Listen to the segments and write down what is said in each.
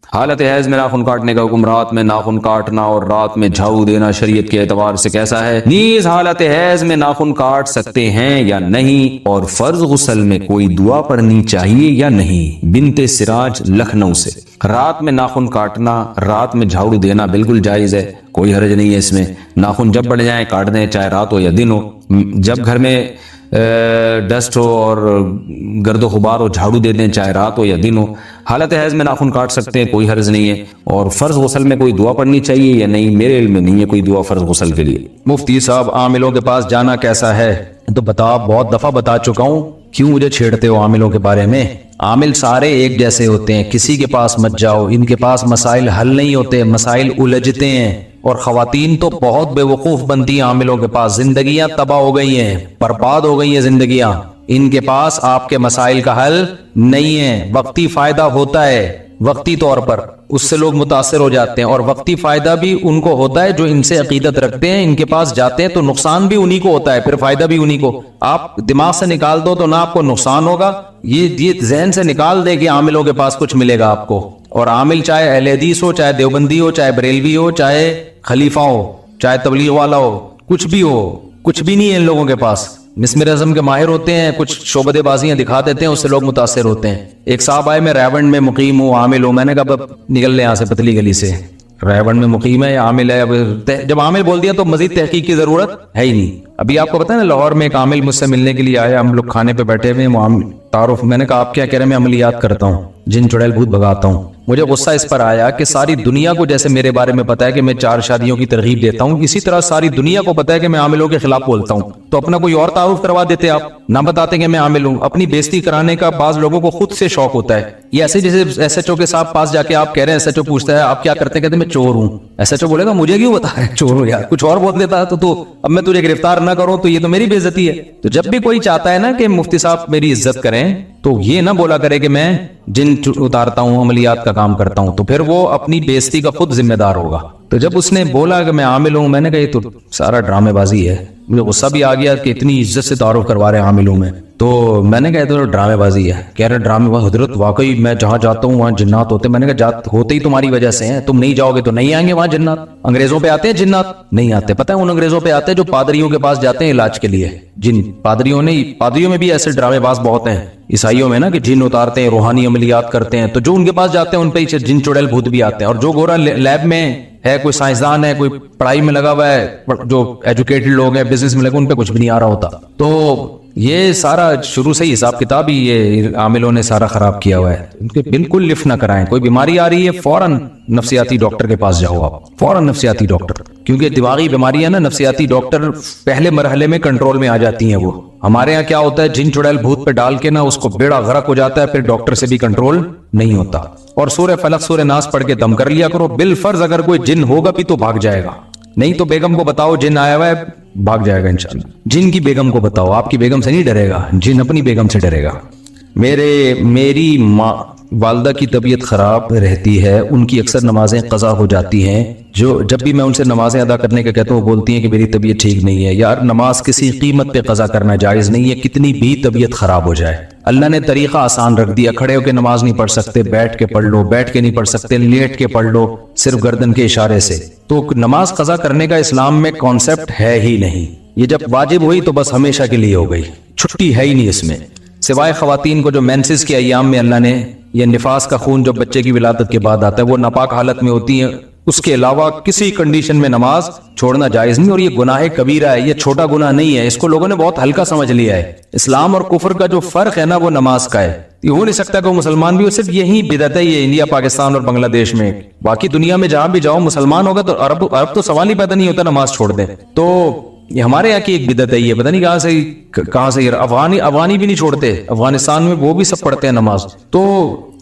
حالت حیض میں ناخن کاٹنے کا حکم، رات میں ناخن کاٹنا اور رات میں جھاڑو دینا شریعت کے اعتبار سے کیسا ہے؟ نیز حالت حیض میں ناخن کاٹ سکتے ہیں یا نہیں، اور فرض غسل میں کوئی دعا پڑھنی چاہیے یا نہیں؟ بنت سراج لکھنؤ سے۔ رات میں ناخن کاٹنا، رات میں جھاڑو دینا بالکل جائز ہے، کوئی حرج نہیں ہے اس میں۔ ناخن جب بڑھ جائیں کاٹ دیں، چاہے رات ہو یا دن ہو۔ جب گھر میں ڈسٹ ہو اور گرد و غبار ہو جھاڑو دے دیں، چاہے رات ہو یا دن ہو۔ حالت حیض میں ناخن کاٹ سکتے ہیں، کوئی حرج نہیں ہے۔ اور فرض غسل میں کوئی دعا پڑھنی چاہیے یا نہیں؟ میرے علم میں نہیں ہے کوئی دعا فرض غسل کے لیے۔ مفتی صاحب عاملوں کے پاس جانا کیسا ہے؟ تو بہت دفعہ بتا چکا ہوں، کیوں مجھے چھیڑتے ہو عاملوں کے بارے میں؟ عامل سارے ایک جیسے ہوتے ہیں، کسی کے پاس مت جاؤ، ان کے پاس مسائل حل نہیں ہوتے، مسائل الجھتے ہیں۔ اور خواتین تو بہت بے وقوف بنتی ہیں عاملوں کے پاس، زندگیاں تباہ ہو گئی ہیں، برباد ہو گئی ہیں زندگیاں۔ ان کے پاس آپ کے مسائل کا حل نہیں ہے۔ وقتی فائدہ ہوتا ہے، وقتی طور پر اس سے لوگ متاثر ہو جاتے ہیں، اور وقتی فائدہ بھی ان کو ہوتا ہے جو ان سے عقیدت رکھتے ہیں، ان کے پاس جاتے ہیں تو نقصان بھی انہی کو ہوتا ہے، پھر فائدہ بھی انہی کو۔ آپ دماغ سے نکال دو تو نہ آپ کو نقصان ہوگا، یہ ذہن سے نکال دے کہ عاملوں کے پاس کچھ ملے گا آپ کو۔ اور عامل چاہے اہل حدیث ہو، چاہے دیوبندی ہو، چاہے بریلوی ہو، چاہے خلیفہ ہو، چاہے تبلیغ والا ہو، کچھ بھی ہو، کچھ بھی نہیں ہے ان لوگوں کے پاس۔ مسمر اعظم کے ماہر ہوتے ہیں، کچھ شعبدے بازیاں دکھا دیتے ہیں، اس سے لوگ متاثر ہوتے ہیں۔ ایک صاحب آئے، میں ریونڈ میں مقیم ہوں، عامل ہوں۔ میں نے کہا نکل لیں یہاں سے پتلی گلی سے، ریونڈ میں مقیم ہے یا عامل ہے؟ اب جب عامل بول دیا تو مزید تحقیق کی ضرورت ہے ہی نہیں۔ ابھی آپ کو پتہ ہے نا، لاہور میں ایک عامل مجھ سے ملنے کے لیے آیا، ہم لوگ کھانے پہ بیٹھے ہوئے ہیں، تعارف۔ میں نے کہا آپ کیا کہہ رہے ہیں؟ میں عملیات کرتا ہوں، جن چڑیل بھوت بھگاتا ہوں۔ مجھے غصہ اس پر آیا کہ ساری دنیا کو جیسے میرے بارے میں پتا ہے کہ میں 4 شادیوں کی ترغیب دیتا ہوں، اسی طرح ساری دنیا کو پتا ہے کہ میں عاملوں کے خلاف بولتا ہوں، تو اپنا کوئی اور تعارف کروا دیتے آپ، نہ بتاتے کہ میں عامل ہوں۔ اپنی بےزتی کرانے کا بعض لوگوں کو خود سے شوق ہوتا ہے۔ یہ ایسے جیسے ایس ایچ او کے صاحب پاس جا کے آپ کہہ رہے ہیں، ایس ایچ او پوچھتا ہے آپ کیا کرتے ہیں، کہتے ہیں میں چور ہوں۔ ایس ایچ او بولے گا مجھے کیوں بتا رہے چور ہوں یار، کچھ اور بول دیتا ہے تو اب میں تجھے گرفتار نہ کروں تو یہ تو میری بےزتی ہے۔ تو جب بھی کوئی چاہتا ہے نا کہ مفتی صاحب میری عزت کریں، تو یہ نہ بولا کرے کہ میں جن اتارتا ہوں، عملیات کا کام کرتا ہوں، تو پھر وہ اپنی بےزتی کا خود ذمہ دار ہوگا۔ تو جب اس نے بولا کہ میں عامل ہوں، میں نے کہا یہ تو سارا ڈرامے بازی ہے۔ مجھے غصہ بھی آ گیا کہ اتنی عزت سے تعارف کروا رہے ہیں عاملوں میں، تو میں نے کہا تو ڈرامے بازی ہے۔ کہہ رہے ڈرامے بازی حضرت، واقعی میں جہاں جاتا ہوں وہاں جنات ہوتے ہیں۔ میں نے کہا جات ہوتے ہی تمہاری وجہ سے ہیں، تم نہیں جاؤ گے تو نہیں آئیں گے وہاں جنات۔ انگریزوں پہ آتے ہیں جنات؟ نہیں آتے۔ پتہ ہے ان انگریزوں پہ آتے ہیں جو پادریوں کے پاس جاتے ہیں علاج کے لیے۔ جن پادریوں میں بھی ایسے ڈرامے باز بہت ہیں عیسائیوں میں نا، کہ جن اتارتے ہیں، روحانی عملیات کرتے ہیں، تو جو ان کے پاس جاتے ہیں ان پہ جن چڑیل بھوت بھی آتے ہیں۔ اور جو گورا لیب میں ہے، کوئی سائنسدان ہے، کوئی پڑھائی میں لگا ہوا ہے، جو ایجوکیٹڈ لوگ ہیں، بزنس میں لگے، ان پہ کچھ بھی نہیں آ رہا ہوتا۔ تو یہ سارا شروع سے ہی حساب کتاب ہی یہ عاملوں نے سارا خراب کیا ہوا ہے۔ ان کے بالکل لفٹ نہ کرائیں۔ کوئی بیماری آ رہی ہے فوراً نفسیاتی ڈاکٹر کے پاس جاؤ، آپ فوراً نفسیاتی ڈاکٹر، کیونکہ دماغی بیماری ہے نا، نفسیاتی ڈاکٹر پہلے مرحلے میں کنٹرول میں آ جاتی ہیں۔ وہ ہمارے ہاں کیا ہوتا ہے، جن چڑیل بھوت پہ ڈال کے نا اس کو بیڑا غرق ہو جاتا ہے، پھر ڈاکٹر سے بھی کنٹرول نہیں ہوتا۔ اور سورہ فلق سورہ ناس پڑھ کے دم کر لیا کرو، بالفرض اگر کوئی جن ہوگا بھی تو بھاگ جائے گا، نہیں تو بیگم کو بتاؤ جن آیا ہوا ہے، بھاگ جائے گا انشاءاللہ۔ جن کی بیگم کو بتاؤ، آپ کی بیگم سے نہیں ڈرے گا، جن اپنی بیگم سے ڈرے گا۔ میری ماں والدہ کی طبیعت خراب رہتی ہے، ان کی اکثر نمازیں قضا ہو جاتی ہیں، جب بھی میں ان سے نمازیں ادا کرنے کا کہتا ہوں وہ بولتی ہیں کہ میری طبیعت ٹھیک نہیں ہے۔ یار نماز کسی قیمت پہ قضا کرنا جائز نہیں ہے، کتنی بھی طبیعت خراب ہو جائے۔ اللہ نے طریقہ آسان رکھ دیا، کھڑے ہو کے نماز نہیں پڑھ سکتے بیٹھ کے پڑھ لو، بیٹھ کے نہیں پڑھ سکتے لیٹ کے پڑھ لو، صرف گردن کے اشارے سے۔ تو نماز قضا کرنے کا اسلام میں کانسیپٹ ہے ہی نہیں۔ یہ جب واجب ہوئی تو بس ہمیشہ کے لیے ہو گئی، چھٹی ہے ہی نہیں اس میں، سوائے خواتین کو جو مینسز کے ایام میں اللہ نے، یہ نفاس کا خون جو بچے کی ولادت کے بعد آتا ہے، وہ ناپاک حالت میں ہوتی ہیں، اس کے علاوہ کسی کنڈیشن میں نماز چھوڑنا جائز نہیں۔ اور یہ گناہ کبیرہ ہے، یہ چھوٹا گناہ نہیں ہے، اس کو لوگوں نے بہت ہلکا سمجھ لیا ہے۔ اسلام اور کفر کا جو فرق ہے نا وہ نماز کا ہے۔ یہ ہو نہیں سکتا کہ مسلمان بھی ہو، صرف یہی بدعت ہے یہ انڈیا پاکستان اور بنگلہ دیش میں۔ باقی دنیا میں جہاں بھی جاؤ مسلمان ہوگا تو عرب تو سوال ہی پیدا نہیں ہوتا نماز چھوڑ دیں۔ تو یہ ہمارے یہاں کی ایک بدعت ہے، یہ پتہ نہیں کہاں سے افغانی بھی نہیں چھوڑتے، افغانستان میں وہ بھی سب پڑھتے ہیں نماز۔ تو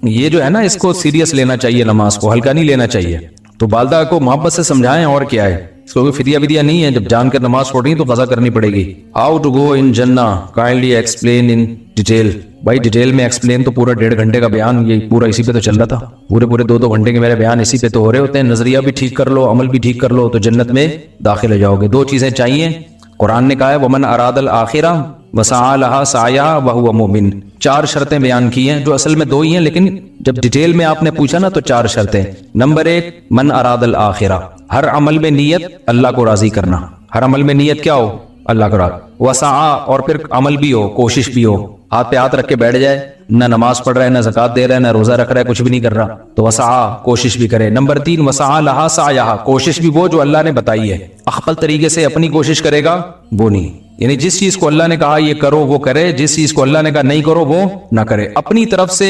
یہ جو ہے نا اس کو سیریس لینا چاہیے، نماز کو ہلکا نہیں لینا چاہیے۔ تو والدہ کو محبت سے سمجھائیں، اور کیا ہے، اس کو فدیہ ودیہ نہیں ہے، جب جان کر نماز چھوڑیں تو قضا کرنی پڑے گی۔ ہاؤ ٹو گو ان جنہ کائنڈلی ایکسپلین ان ڈیٹیل۔ بھائی ڈیٹیل میں ایکسپلین تو پورا 1.5 گھنٹے کا بیان یہ پورا اسی پہ تو چل رہا تھا، پورے 2 گھنٹے کے میرے بیان اسی پہ تو ہو رہے ہوتے ہیں۔ نظریہ بھی ٹھیک کر لو، عمل بھی ٹھیک کر لو تو جنت میں داخل ہو جاؤ گے۔ 2 چیزیں چاہیے، قرآن نے کہا ہے ومن اراد الآخرہ وسعى لها سعيها وهو مؤمن. 4 شرطیں بیان کی ہیں جو اصل میں 2 ہی ہیں، لیکن جب ڈیٹیل میں آپ نے پوچھا نا تو 4 شرطیں. نمبر 1 من اراد الاخرہ، ہر عمل میں نیت اللہ کو راضی کرنا. ہر عمل میں نیت کیا ہو؟ اللہ کو راضی. وسعى، اور پھر عمل بھی ہو، کوشش بھی ہو. ہاتھ پہ ہاتھ رکھ کے بیٹھ جائے، نہ نماز پڑھ رہا ہے، نہ زکات دے رہا ہے، نہ روزہ رکھ رہا ہے، کچھ بھی نہیں کر رہا، تو وسعى، کوشش بھی کرے. نمبر 3 وسعى لها سعيها، کوشش بھی وہ جو اللہ نے بتائی ہے. اخبل طریقے سے اپنی کوشش کرے گا وہ نہیں، یعنی جس چیز کو اللہ نے کہا یہ کرو وہ کرے، جس چیز کو اللہ نے کہا نہیں کرو وہ نہ کرے. اپنی طرف سے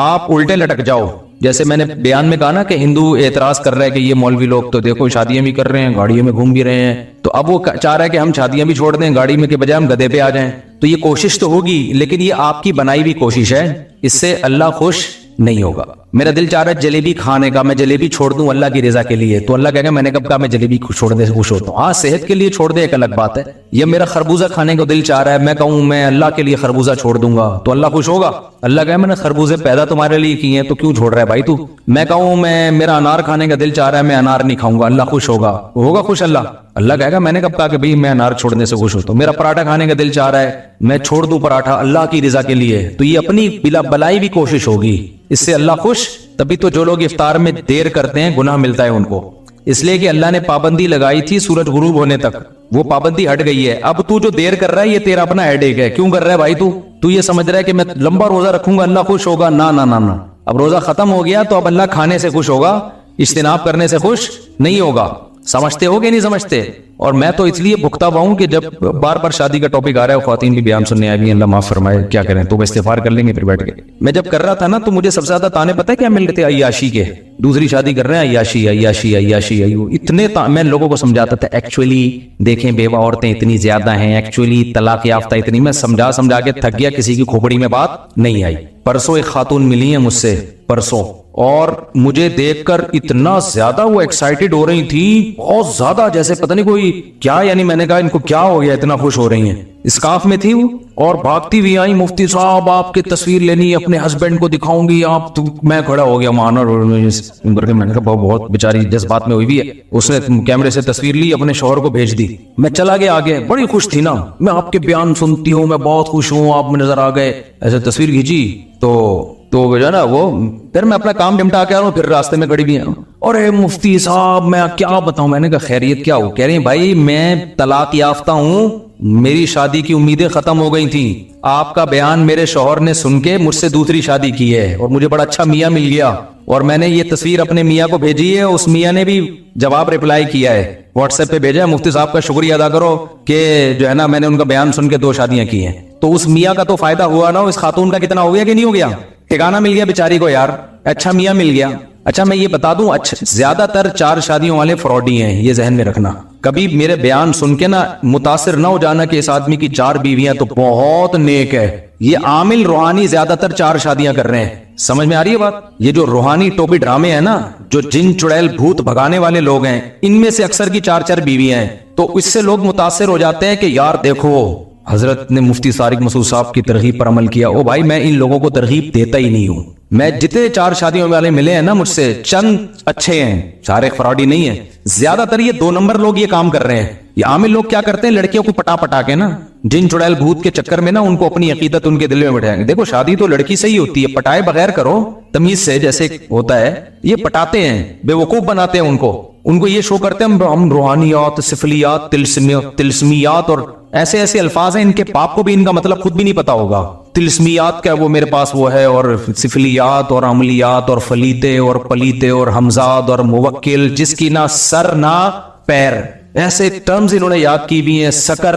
آپ الٹے لٹک جاؤ. جیسے میں نے بیان میں کہا نا کہ ہندو اعتراض کر رہا ہے کہ یہ مولوی لوگ تو دیکھو شادیاں بھی کر رہے ہیں، گاڑیوں میں گھوم بھی رہے ہیں، تو اب وہ چاہ رہا ہے کہ ہم شادیاں بھی چھوڑ دیں، گاڑی میں کے بجائے ہم گدھے پہ آ جائیں. تو یہ کوشش تو ہوگی، لیکن یہ آپ کی بنائی ہوئی کوشش ہے، اس سے اللہ خوش نہیں ہوگا. میرا دل چاہ رہا ہے جلیبی کھانے کا، میں جلیبی چھوڑ دوں اللہ کی رضا کے لیے، تو اللہ کہے گا میں نے کب کہا میں جلیبی چھوڑنے سے خوش ہوتا ہوں. ہاں صحت کے لیے چھوڑ دے ایک الگ بات ہے. یا میرا خربوزہ کھانے کو دل چاہ رہا ہے، میں کہوں میں اللہ کے لیے خربوزہ چھوڑ دوں گا تو اللہ خوش ہوگا؟ اللہ کہے میں نے خربوزے پیدا تمہارے لیے کیے ہیں تو کیوں چھوڑ رہا ہے بھائی تو؟ میں کہوں میں میرا انار کھانے کا دل چاہ رہا ہے، میں انار نہیں کھاؤں گا، اللہ خوش ہوگا؟ ہوگا خوش اللہ؟ اللہ کہے گا میں نے کب کہا کہ بھائی میں انار چھوڑنے سے خوش ہوتا ہوں. میرا پراٹھا کھانے کا دل چاہ رہا ہے، میں چھوڑ دوں پراٹھا اللہ کی رضا کے لیے، تو یہ اپنی بلا بلائی بھی کوشش ہوگی، اس سے اللہ خوش. تبھی تو جو لوگ افطار میں دیر کرتے ہیں گناہ ملتا ہے ان کو، اس لیے کہ اللہ نے پابندی لگائی تھی سورج غروب ہونے تک، وہ پابندی ہٹ گئی ہے. اب تو جو دیر کر رہا ہے یہ تیرا اپنا ہیڈیک ہے. کیوں کر رہا ہے بھائی؟ تو یہ سمجھ رہا ہے کہ میں لمبا روزہ رکھوں گا اللہ خوش ہوگا؟ نہ نہ نہ نہ. اب روزہ ختم ہو گیا تو اب اللہ کھانے سے خوش ہوگا، اجتناب کرنے سے خوش نہیں ہوگا. سمجھتے ہو کہ نہیں سمجھتے؟ اور میں تو اس لیے بھگتا ہوا ہوں کہ جب بار بار شادی کا ٹاپک آ رہا ہے، خواتین بھی بیان سننے آئی بھی ہیں، اللہ معاف فرمائے، کیا کریں تو استغفار کر لیں گے پھر بیٹھ کے. میں جب کر رہا تھا نا تو مجھے سب سے زیادہ تانے پتہ ہے کیا مل رہے تھے؟ عیاشی کے. دوسری شادی کر رہے ہیں، عیاشی عیاشی عیاشی. اتنے میں لوگوں کو سمجھاتا تھا ایکچولی دیکھیں بیوہ عورتیں اتنی زیادہ ہیں، ایکچولی طلاق یافتہ اتنی. میں سمجھا کے تھک گیا، کسی کی کھوپڑی میں بات نہیں آئی. پرسوں ایک خاتون ملی ہیں مجھ سے، پرسوں، اور مجھے دیکھ کر اتنا زیادہ وہ ایکسائٹڈ ہو رہی تھی، بہت زیادہ، جیسے پتہ نہیں کوئی کیا، یعنی میں نے کہا ان کو کیا ہو گیا اتنا خوش ہو رہی ہیں. اسکارف میں تھی وہ اور بھاگتی ہوئی آئی، مفتی صاحب آپ کی تصویر لینی ہے، اپنے ہسبینڈ کو دکھاؤں گی آپ تو. میں کھڑا ہو گیا وہاں، میں نے کہا بہت بیچاری جذبات میں ہوئی بھی ہے. اس نے کیمرے سے تصویر لی، اپنے شوہر کو بھیج دی. میں چلا گیا آگے، بڑی خوش تھی نا، میں آپ کے بیان سنتی ہوں، میں بہت خوش ہوں، آپ میں نظر آ گئے، ایسے تصویر کھینچی تو جو ہے نا وہ پھر میں اپنا کام نمٹا کے آ رہا ہوں، پھر راستے میں کھڑی بھی ہوں. اور اے مفتی صاحب میں کیا بتاؤں؟ میں نے کہا خیریت کیا ہو؟ کہہ رہی بھائی میں طلاق یافتہ ہوں، میری شادی کی امیدیں ختم ہو گئی تھیں، آپ کا بیان میرے شوہر نے سن کے مجھ سے دوسری شادی کی ہے اور مجھے بڑا اچھا میاں مل گیا، اور میں نے یہ تصویر اپنے میاں کو بھیجی ہے، اس میاں نے بھی جواب ریپلائی کیا ہے، واٹس ایپ پہ بھیجا ہے، مفتی صاحب کا شکریہ ادا کرو کہ جو ہے نا میں نے ان کا بیان سن کے 2 شادیاں کی ہیں. تو اس میاں کا تو فائدہ ہوا نا، اس خاتون کا کتنا ہو گیا کہ نہیں ہو گیا؟ ٹھکانہ مل گیا بیچاری کو یار، اچھا میاں مل گیا. اچھا میں یہ بتا دوں، اچھا زیادہ تر 4 شادیوں والے فراڈی ہیں، یہ ذہن میں رکھنا. کبھی میرے بیان سن کے نا متاثر نہ ہو جانا کہ اس آدمی کی 4 بیویاں تو بہت نیک ہے. یہ عامل روحانی زیادہ تر 4 شادیاں کر رہے ہیں. سمجھ میں آ رہی ہے بات؟ یہ جو روحانی ٹوپی ڈرامے ہیں نا، جو جن چڑیل بھوت بھگانے والے لوگ ہیں، ان میں سے اکثر کی 4 بیویاں ہیں. تو اس سے لوگ متاثر ہو جاتے ہیں کہ یار دیکھو حضرت نے مفتی طارق مسعود صاحب کی ترغیب پر عمل کیا. او بھائی میں ان لوگوں کو ترغیب دیتا ہی نہیں ہوں. میں جتنے 4 شادیوں والے ملے ہیں نا مجھ سے، چند اچھے ہیں، سارے فراڈی نہیں ہیں. زیادہ تر یہ 2 نمبر لوگ یہ کام کر رہے ہیں. یہ عامل لوگ کیا کرتے ہیں، لڑکیوں کو پٹا کے نا جن چڑیل بھوت کے چکر میں نا ان کو اپنی عقیدت ان کے دل میں بٹھائیں گے. دیکھو شادی تو لڑکی سے ہی ہوتی ہے، پٹائے بغیر کرو تمیز سے، جیسے ہوتا ہے. یہ پٹاتے ہیں، بے وقوف بناتے ہیں ان کو یہ شو کرتے ہیں ہم روحانیات، سفلیات، تلسمیات اور ایسے ایسے الفاظ ہیں، ان کے باپ کو بھی ان کا مطلب خود بھی نہیں پتا ہوگا. تلسمیات کیا وہ میرے پاس وہ ہے، اور سفلیات اور عملیات اور فلیتے اور پلیتے اور حمزاد اور موکل، جس کی نہ سر نہ پیر، ایسے ٹرمز انہوں نے یاد کی بھی ہیں. سکر،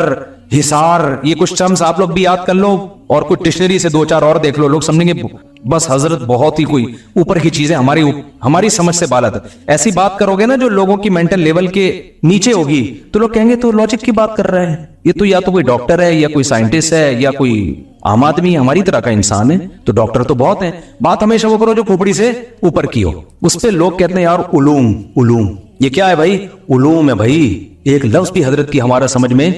حصار، یہ کچھ ٹرمز آپ لوگ بھی یاد کر لو اور کچھ ڈکشنری سے 2-4 اور دیکھ لو، لوگ سمجھیں گے بس حضرت بہت ہی کوئی اوپر کی چیزیں ہماری سمجھ سے بالا تھا. ایسی بات کرو گے نا جو لوگوں کی مینٹل لیول کے نیچے ہوگی تو لوگ کہیں گے تو لاجک کی بات کر رہا ہے، یہ تو یا تو کوئی ڈاکٹر ہے یا کوئی سائنٹسٹ ہے یا کوئی عام آدمی ہماری طرح کا انسان ہے. تو ڈاکٹر تو بہت ہیں. بات ہمیشہ وہ کرو جو کھوپڑی سے اوپر کی ہو. اس پہ لوگ کہتے ہیں یار علوم یہ کیا ہے بھائی؟ علوم ہے بھائی. ایک لفظ بھی حضرت کی ہماری سمجھ میں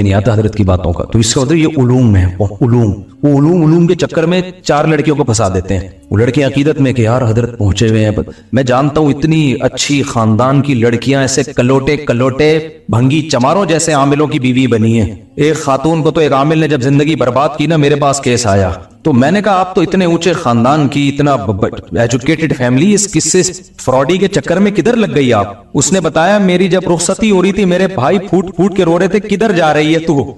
نہیں آتا حضرت کی باتوں کا، تو اس سے یہ علوم ہے. علوم वो उलूम के चक्कर में 4 लड़कियों को फंसा देते हैं। वो लड़कियां अकीदत में कि यार हजरत पहुंचे हुए हैं। मैं जानता हूं इतनी अच्छी खानदान की लड़कियां ऐसे कलोटे कलोटे भंगी चमारों जैसे आमिलों की बीवी बनी है। एक खातून को तो एक आमिल ने जब जिंदगी बर्बाद की ना, मेरे पास केस आया तो मैंने कहा आप तो इतने ऊंचे खानदान की, इतना एजुकेटेड फैमिली, इस किससे फ्रॉडी के चक्कर में किधर लग गई आप? उसने बताया मेरी जब रुखसती हो रही थी मेरे भाई फूट फूट के रो रहे थे, किधर जा रही है तू?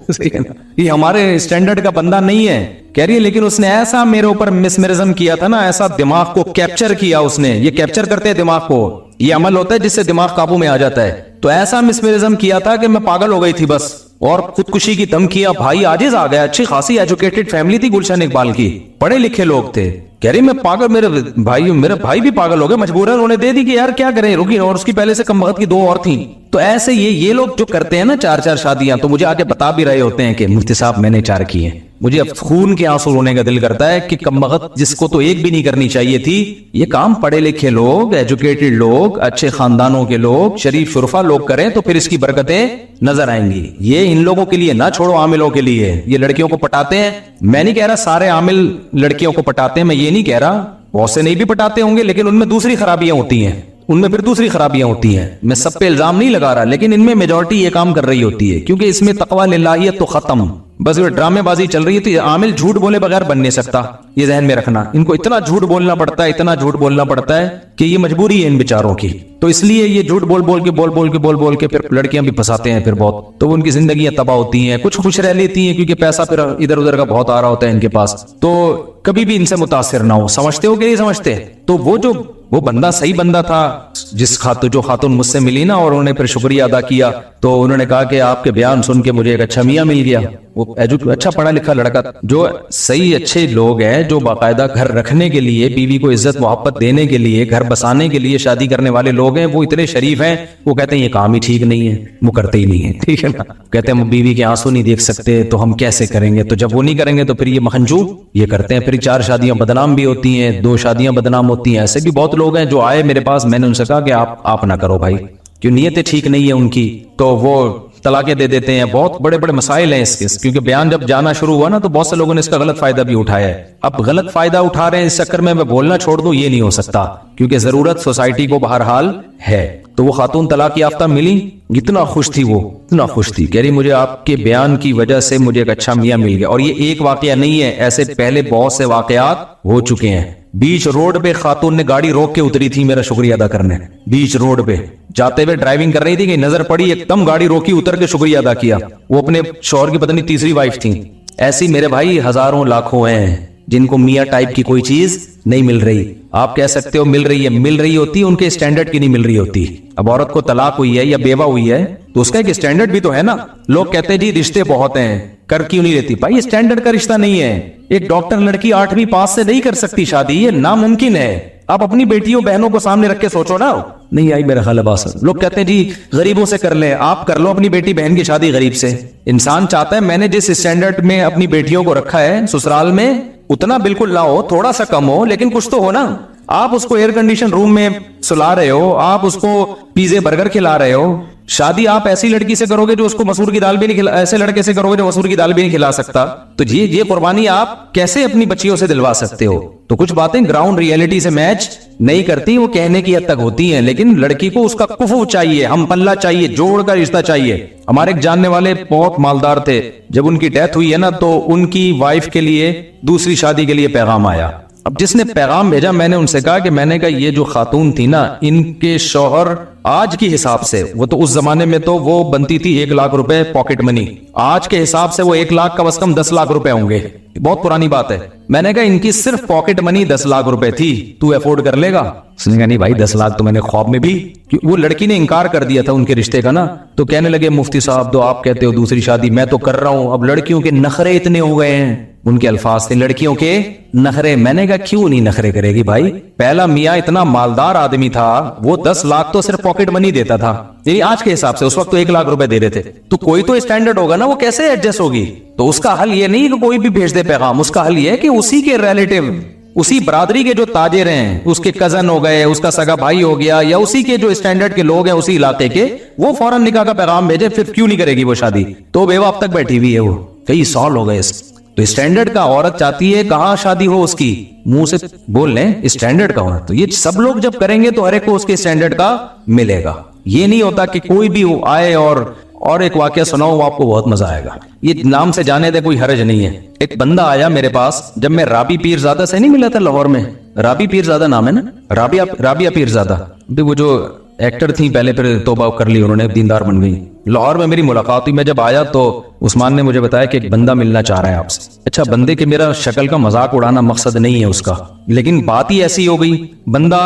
ये हमारे स्टैंडर्ड का बंदा नहीं है। कह रही है लेकिन उसने ऐसा मेरे ऊपर मिसमेरिज्म किया था ना, ऐसा दिमाग को कैप्चर किया उसने। ये कैप्चर करते हैं दिमाग को, ये अमल होता है जिससे दिमाग काबू में आ जाता है। तो ऐसा मिसमेरिज्म किया था कि मैं पागल हो गई थी बस, और खुदकुशी की धमकियां। भाई आजिज आ गया, अच्छी खासी एजुकेटेड फैमिली थी गुलशन इकबाल की, पढ़े लिखे लोग थे। कह रही मैं पागल, मेरे भाई भी पागल हो गए, मजबूरन उन्होंने दे दी कि यार क्या करें, रुकी। और उसकी पहले से कम वक्त की 2 और थी। तो ऐसे ये लोग जो करते हैं ना 4-4 शादियां, तो मुझे आके बता भी रहे होते हैं कि मुफ्ती साहब मैंने 4 की हैं। मुझे अब खून के आंसू रोने का दिल करता है कि कमबख्त जिसको तो एक भी नहीं करनी चाहिए थी, ये काम पढ़े लिखे लोग, एजुकेटेड लोग, अच्छे खानदानों के लोग, शरीफ शुरफा लोग करें तो फिर इसकी बरकतें नजर आएंगी। ये इन लोगों के लिए ना छोड़ो, आमिलों के लिए। ये लड़कियों को पटाते हैं, मैं नहीं कह रहा सारे आमिल लड़कियों को पटाते हैं, मैं ये नहीं कह रहा, बहुत से नहीं भी पटाते होंगे, लेकिन उनमें दूसरी खराबियां होती हैं, उनमें फिर दूसरी खराबियां होती हैं। मैं सब पे इल्जाम नहीं लगा रहा, लेकिन इनमें मेजॉरिटी ये काम कर रही होती है, क्योंकि इसमें तकवा लिल्लाहियत तो खत्म, बस ये ड्रामेबाजी चल रही है। तो आमिल झूठ बोले बगैर बन नहीं सकता, ये ज़हन में रखना। इनको इतना झूठ बोलना पड़ता है, इतना झूठ बोलना पड़ता है कि ये मजबूरी है इन बेचारों की। तो इसलिए ये झूठ बोल के फिर लड़कियां भी फंसाते हैं फिर बहुत, तो उनकी जिंदगियां तबाह होती हैं। कुछ खुश रह लेती हैं क्योंकि पैसा फिर इधर उधर का बहुत आ रहा होता है इनके पास। तो कभी भी इनसे मुतासिर ना हो। समझते हो कि नहीं समझते? तो वो बंदा सही बंदा था, जो खातून मुझसे मिली ना, और उन्होंने फिर शुक्रिया अदा किया, तो उन्होंने कहा कि आपके बयान सुन के मुझे एक अच्छा मियाँ मिल गया। वो अच्छा पढ़ा लिखा लड़का, जो सही अच्छे लोग हैं, जो बाकायदा घर रखने के लिए, बीवी को इज्जत मोहब्बत देने के लिए, घर बसाने के लिए शादी करने वाले लोग हैं, वो इतने शरीफ हैं, वो कहते हैं ये काम ही ठीक नहीं है, वो करते ही नहीं है, ठीक है ना। कहते हैं हम बीवी के आंसू नहीं देख सकते तो हम कैसे करेंगे? तो जब वो नहीं करेंगे तो फिर ये महंजू ये करते हैं। फिर 4 शादियां बदनाम भी होती हैं, 2 शादियां बदनाम होती हैं। ऐसे भी बहुत लोग हैं जो आए मेरे पास, मैंने उनसे कहा कि आप ना करो भाई, क्यों नीयतें ठीक नहीं है उनकी, तो वो तलाकें दे देते हैं। बहुत बड़े बड़े मसाइल हैं इसके, क्योंकि बयान जब जाना शुरू हुआ ना तो बहुत से लोगों ने इसका गलत फायदा भी उठाया है। अब गलत फायदा उठा रहे हैं, इस चक्कर में मैं बोलना छोड़ दूं, ये नहीं हो सकता, क्योंकि जरूरत सोसाइटी को बहरहाल है। तो वो खातून तलाक याफ्ता मिली, इतना खुश थी, वो इतना खुश थी, कह रही मुझे आपके बयान की वजह से मुझे एक अच्छा मियाँ मिल गया। और ये एक वाकया नहीं है, ऐसे पहले बहुत से वाकयात हो चुके हैं। बीच रोड पे खातून ने गाड़ी रोक के उतरी थी मेरा शुक्रिया अदा करने, बीच रोड पे जाते हुए ड्राइविंग कर रही थी कि नजर पड़ी, एकदम गाड़ी रोकी, उतर के शुक्रिया अदा किया। वो अपने शौहर की पता नहीं तीसरी वाइफ थी। ऐसी मेरे भाई हजारों लाखों हैं जिनको मियाँ टाइप की कोई चीज नहीं मिल रही। आप कह सकते हो मिल रही होती, उनके स्टैंडर्ड की नहीं मिल रही होती। अब औरत को तलाक हुई है या बेवा हुई है तो उसका एक स्टैंडर्ड भी तो है ना। लोग कहते हैं जी रिश्ते बहुत हैं, कर क्यों नहीं रहती? भाई ये स्टैंडर्ड का रिश्ता नहीं है। एक डॉक्टर लड़की 8वीं पास से नहीं कर सकती शादी, ये नामुमकिन है। आप अपनी बेटियों बहनों को सामने रख के सोचो ना। नहीं आई मेरा ख्याल बात। लोग कहते हैं जी गरीबों से कर ले, आप कर लो अपनी बेटी बहन की शादी गरीब से। इंसान चाहता है मैंने जिस स्टैंडर्ड में अपनी बेटियों को रखा है ससुराल में, उतना बिल्कुल ना हो, थोड़ा सा कम हो, लेकिन कुछ तो हो ना। आप उसको एयर कंडीशन रूम में सुला रहे हो, आप उसको पिज्जे बर्गर खिला रहे हो। शादी आप ऐसी लड़की से करोगे जो उसको मसूर की दाल भी नहीं खिला, ऐसे लड़के से करोगे जो मसूर की दाल भी नहीं खिला सकता। तो ये कुर्बानी आप कैसे अपनी बच्चियों से दिलवा सकते हो? तो कुछ बातें ग्राउंड रियलिटी से मैच नहीं करती, वो कहने की हद तक होती हैं, लेकिन लड़की को उसका कुफू चाहिए, हम पल्ला चाहिए, जोड़ का रिश्ता चाहिए। हमारे एक जानने वाले बहुत मालदार थे, जब उनकी डेथ हुई है ना तो उनकी वाइफ के लिए दूसरी शादी के लिए पैगाम आया। अब जिसने पैगाम भेजा, मैंने उनसे कहा कि मैंने कहा ये जो खातून थी ना, इनके शौहर आज के हिसाब से, वो तो उस जमाने में तो वो बनती थी 1 लाख रुपए पॉकेट मनी, आज के हिसाब से वो 1 लाख कम से कम 10 लाख रुपए होंगे। बहुत पुरानी बात है। मैंने कहा इनकी सिर्फ पॉकेट मनी 10 लाख रुपए थी, तू अफोर्ड कर लेगा? उसने कहा नहीं भाई 10 लाख तो मैंने ख्वाब में भी, वो लड़की ने इनकार कर दिया था उनके रिश्ते का ना। तो कहने लगे मुफ्ती साहब तो आप कहते हो दूसरी शादी, मैं तो कर रहा हूं। अब लड़कियों के नखरे इतने हो गए हैं, उनके अल्फाज थे लड़कियों के नखरे। मैंने कहा क्यों नहीं नखरे करेगी भाई? पहला मियाँ इतना मालदार आदमी था, वो 10 लाख तो सिर्फ पॉकेट मनी देता था, यानी आज के हिसाब से उस वक्त तो 1 लाख रुपए दे रहे थे। तो कोई तो स्टैंडर्ड होगा ना, वो कैसे एडजस्ट होगी? तो उसका हल ये नहीं कि कोई भी भेज दे पैगाम, उसका हल ये है कि उसी के रिलेटिव, उसी बरादरी के जो ताजिर हैं, उसके कजन हो गए, उसका सगा भाई हो गया, या उसी के जो स्टैंडर्ड के लोग हैं उसी इलाके के, वो फौरन निकाह का पैगाम भेजे। फिर क्यों नहीं करेगी वो शादी? तो बेवा अब तक बैठी हुई है, वो कई साल हो गए। تو اسٹینڈرڈ کا عورت چاہتی ہے کہاں شادی ہو اس کی, منہ سے بول لیں اسٹینڈرڈ کا ہونا. تو یہ سب لوگ جب کریں گے تو ہر ایک کو اس کے اسٹینڈرڈ کا ملے گا. یہ نہیں ہوتا کہ کوئی بھی آئے اور ایک واقعہ سناؤ آپ کو بہت مزہ آئے گا. یہ نام سے جانے دے, کوئی حرج نہیں ہے. ایک بندہ آیا میرے پاس جب میں رابی پیرزادہ سے نہیں ملا تھا لاہور میں. رابی پیرزادہ نام ہے نا, رابعہ پیرزادہ, وہ جو ایکٹر تھی پہلے, پھر توبہ کر لی انہوں نے, دیندار بن گئی. لاہور میں میری ملاقات ہوئی. میں جب آیا تو عثمان نے مجھے بتایا کہ ایک بندہ ملنا چاہ رہا ہے آپ سے. اچھا, بندے کے میرا شکل کا مذاق اڑانا مقصد نہیں ہے اس کا, لیکن بات ہی ایسی ہو گئی. بندہ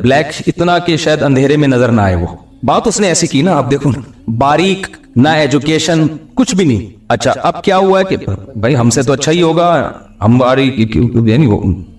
بلیک اتنا کہ شاید اندھیرے میں نظر نہ آئے. وہ بات اس نے ایسی کی نا, آپ دیکھو, باریک, نہ ایجوکیشن, کچھ بھی نہیں. اچھا, اب کیا ہوا ہے کہ بھائی ہم سے تو اچھا ہی ہوگا, ہماری یعنی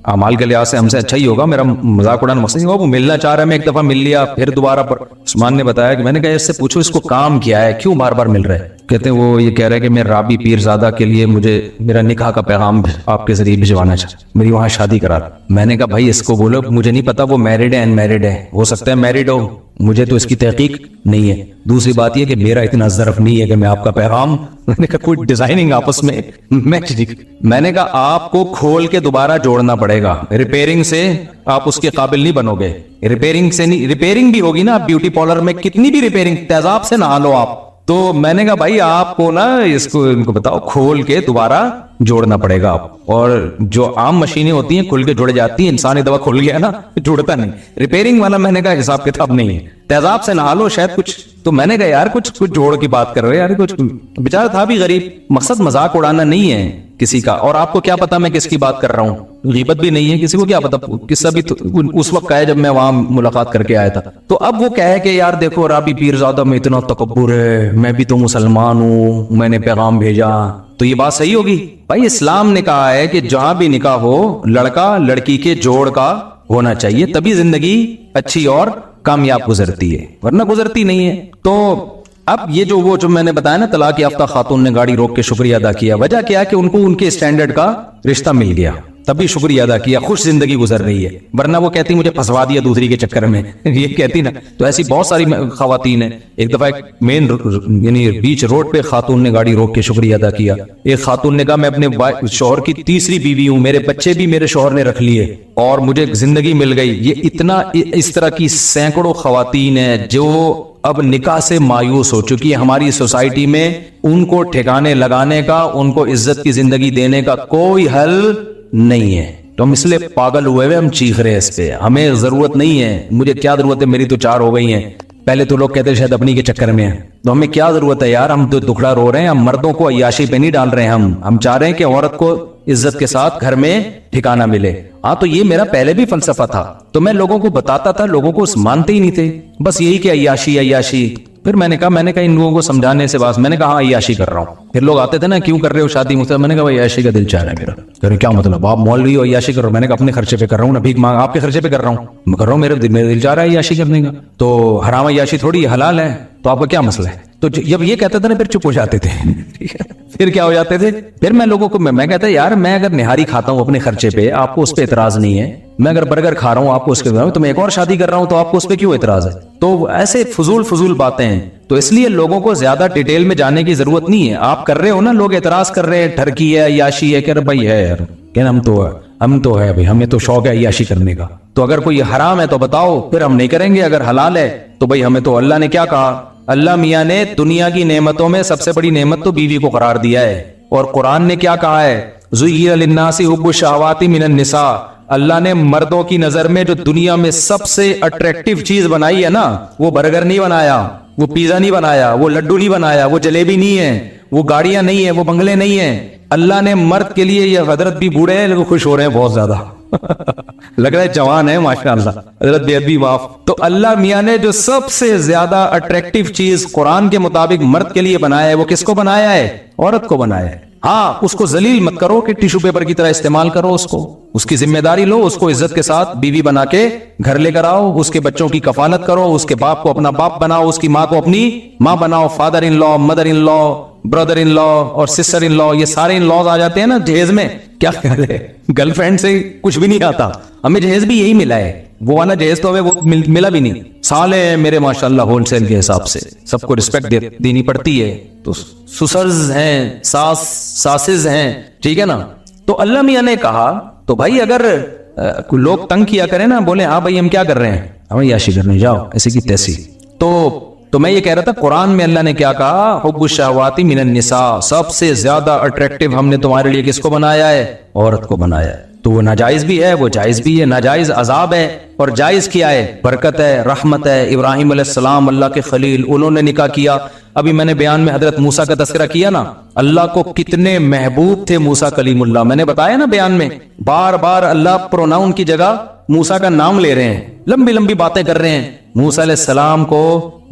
اعمال کے لحاظ سے ہم سے اچھا ہی ہوگا, میرا مذاق اڑانا مقصد نہیں ہوگا. وہ ملنا چاہ رہا ہے, میں ایک دفعہ مل لیا, پھر دوبارہ پر عثمان نے بتایا کہ میں نے کہا اس سے پوچھو اس کو کام کیا ہے, کیوں بار بار مل رہا ہے. کہتے ہیں وہ یہ کہہ رہے ہیں کہ میں رابی پیرزادہ کے لیے مجھے میرا نکاح کا پیغام آپ کے ذریعے بھجوانا چاہتا, میری وہاں شادی کرا. میں نے کہا بھائی اس کو بولو, مجھے نہیں پتا وہ میرڈ ہے ان میرڈ ہے, ہو سکتا ہے میرڈ ہو, مجھے تو اس کی تحقیق نہیں ہے. دوسری بات یہ کہ میرا اتنا ظرف نہیں ہے کہ میں آپ کا پیغام, میں نے کہا کوئی ڈیزائننگ آپس میں میں نے کہا آپ کو کھول کے دوبارہ جوڑنا پڑے گا. ریپیئرنگ سے آپ اس کے قابل نہیں بنو گے. ریپیئرنگ سے نہیں, ریپیئرنگ بھی ہوگی نا, بیوٹی پارلر میں کتنی بھی ریپیئرنگ, تیزاب سے نہا لو آپ. تو میں نے کہا بھائی آپ کو نا اس کو ان کو بتاؤ کھول کے دوبارہ جوڑنا پڑے گا آپ. اور جو عام مشینیں ہوتی ہیں کھل کے جڑ جاتی ہیں, انسانی دوا کھل گیا نا جڑتا نہیں. ریپیئرنگ والا میں نے کہا حساب کتاب نہیں ہے, تیزاب سے نہا لو شاید کچھ. تو میں نے کہا یار کچھ جوڑ کی بات کر رہے یار, کچھ بیچارہ تھا بھی غریب. مقصد مذاق اڑانا نہیں ہے کسی کا. اور آپ کو کیا پتا میں کس کی بات کر رہا ہوں, غیبت بھی نہیں ہے, کسی کو کیا پتا. قصہ بھی اس وقت کا ہے جب میں وہاں ملاقات کر کے آیا تھا. تو اب وہ کہے کہ یار دیکھو رابی پیرزادہ میں اتنا تکبر ہے, میں بھی تو مسلمان ہوں, میں نے پیغام بھیجا. تو یہ بات صحیح ہوگی بھائی. اسلام نے کہا ہے کہ جہاں بھی نکاح ہو لڑکا لڑکی کے جوڑ کا ہونا چاہیے, تبھی زندگی اچھی اور کامیاب گزرتی ہے, ورنہ گزرتی نہیں ہے. تو اب یہ جو میں نے بتایا نا, طلاق یافتہ خاتون نے گاڑی روک کے شکریہ ادا کیا. وجہ کیا کہ ان کو ان کے اسٹینڈرڈ کا رشتہ مل گیا, تبھی شکریہ ادا کیا, خوش زندگی گزر رہی ہے. ورنہ وہ کہتی مجھے پھنسوا دیا دوسری کے چکر میں یہ کہتی نا. تو ایسی بہت ساری خواتین ہیں. ایک دفعہ مین یعنی بیچ روڈ پہ خاتون نے گاڑی روک کے شکریہ ادا کیا. ایک خاتون نے کہا میں اپنے شوہر کی تیسری بیوی ہوں, میرے بچے بھی میرے شوہر نے رکھ لیے اور مجھے زندگی مل گئی. یہ اتنا, اس طرح کی سینکڑوں خواتین ہیں جو اب نکاح سے مایوس ہو چکی ہے. ہماری سوسائٹی میں ان کو ٹھکانے لگانے کا, ان کو عزت کی زندگی دینے کا کوئی حل نہیں ہے. تو ہم اس لیے پاگل ہوئے ہم چیخ رہے ہیں اس پہ. ہمیں ضرورت نہیں ہے, مجھے کیا ضرورت ہے, میری تو 4 ہو گئی ہیں. پہلے تو لوگ کہتے شاید اپنی کے چکر میں ہیں, تو ہمیں کیا ضرورت ہے یار, ہم تو دکھڑا رو رہے ہیں. ہم مردوں کو عیاشی پہ نہیں ڈال رہے ہیں, ہم چاہ رہے ہیں کہ عورت کو عزت کے ساتھ گھر میں ٹھکانہ ملے. ہاں تو یہ میرا پہلے بھی فلسفہ تھا, تو میں لوگوں کو بتاتا تھا, لوگوں کو مانتے ہی نہیں تھے, بس یہی کہ عیاشی عیاشی. پھر میں نے کہا ان لوگوں کو سمجھانے سے بات, میں نے کہا ہاں عیاشی کر رہا ہوں. پھر لوگ آتے تھے نا, کیوں کر رہے ہو شادی مجھ سے, میں نے کہا عیاشی کا دل چاہ رہا ہے میرا. کہ کیا مطلب, آپ مولوی ہو عیاشی کر رہے ہو. میں نے کہا اپنے خرچے پہ کر رہا ہوں نا, بھیک مانگ آپ کے خرچے پہ کر رہا ہوں, میں کر رہا ہوں, میرا دل چاہ رہا ہے عیاشی کرنے کا. تو حرام عیاشی تھوڑی حلال ہے, تو آپ کا کیا مسئلہ ہے. تو جب یہ کہتے تھے نا پھر چپ ہو جاتے تھے پھر کیا ہو جاتے تھے, پھر میں لوگوں کو میں کہتا یار میں اگر نہاری کھاتا ہوں اپنے خرچے پہ, آپ کو اس پہ اعتراض نہیں ہے. میں اگر برگر کھا رہا ہوں آپ کو اس کے, تو میں ایک اور شادی کر رہا ہوں تو آپ کو اس پہ کیوں اعتراض ہے. تو ایسے فضول باتیں ہیں. تو اس لیے لوگوں کو زیادہ ڈیٹیل میں جانے کی ضرورت نہیں ہے. آپ کر رہے ہو نا, لوگ اعتراض کر رہے ہیں, ٹھرکی ہے, عیاشی ہے, کہ بھائی ہے یار, کہ ہم تو ہے بھائی, ہمیں تو شوق ہے عیاشی کرنے کا. تو اگر کوئی حرام ہے تو بتاؤ, پھر ہم نہیں کریں گے. اگر حلال ہے تو بھائی ہمیں تو اللہ نے کیا کہا, اللہ میاں نے دنیا کی نعمتوں میں سب سے بڑی نعمت تو بیوی کو قرار دیا ہے. اور قرآن نے کیا کہا ہے, زُيِّنَ لِلنَّاسِ حُبُّ الشَّهَوَاتِ مِنَ النِّسَاءِ. اللہ نے مردوں کی نظر میں جو دنیا میں سب سے اٹریکٹیو چیز بنائی ہے نا, وہ برگر نہیں بنایا, وہ پیزا نہیں بنایا, وہ لڈو نہیں بنایا, وہ جلیبی نہیں ہے, وہ گاڑیاں نہیں ہیں, وہ بنگلے نہیں ہیں. اللہ نے مرد کے لیے, یہ حضرت بھی بوڑھے ہیں لیکن خوش ہو رہے ہیں بہت زیادہ لگ رہا ہے جوان ہے ماشاءاللہ, حضرت بے ادبی معاف. تو اللہ میاں نے جو سب سے زیادہ اٹریکٹیو چیز قرآن کے مطابق مرد کے لیے بنایا ہے, وہ کس کو بنایا ہے, عورت کو بنایا ہے. ہاں اس کو ذلیل مت کرو کہ ٹیشو پیپر کی طرح استعمال کرو, اس کی ذمہ داری لو, اس کو عزت کے ساتھ بیوی بنا کے گھر لے کر آؤ, اس کے بچوں کی کفالت کرو, اس کے باپ کو اپنا باپ بناؤ, اس کی ماں کو اپنی ماں بناؤ. فادر ان لا, مدر ان لا, برادر ان لا اور سسٹر ان لا, یہ سارے ان لاز آ جاتے ہیں نا جہیز میں. کیا خیال ہے, گرل فرینڈ سے کچھ بھی نہیں آتا, ہمیں جہیز بھی یہی ملا ہے. वो वाला जहेज तो हमें वो मिला भी नहीं। साले हैं मेरे माशाल्लाह होलसेल के हिसाब से, सबको रिस्पेक्ट देनी पड़ती है। तो सुसर्स हैं, सासिस हैं, ठीक है ना। तो अल्लाह मियां ने कहा तो भाई अगर लोग तंग किया करें ना, बोले हाँ भाई हम क्या कर रहे हैं, हमें याशी करने जाओ ऐसी की तैसी। तो मैं ये कह रहा था कुरान में अल्लाह ने क्या कहा, हुब्बुश शहवाती मिनन निसा, सबसे ज्यादा अट्रैक्टिव हमने तुम्हारे लिए किसको बनाया है, औरत को बनाया है। तो वो नाजायज भी है, वो जायज भी है। नाजायज अजाब है और जायज क्या है, बरकत है, रहमत है। इब्राहिम अलैहिस्सलाम अल्लाह के खलील, उन्होंने निकाह किया। अभी मैंने बयान में हजरत मूसा का तस्करा किया ना, अल्लाह को कितने महबूब थे मूसा कलीमुल्लाह। मैंने बताया ना बयान में, बार बार अल्लाह प्रोनाउन की जगह मूसा का नाम ले रहे हैं, लंबी लंबी बातें कर रहे हैं। मूसा अलैहिस्सलाम को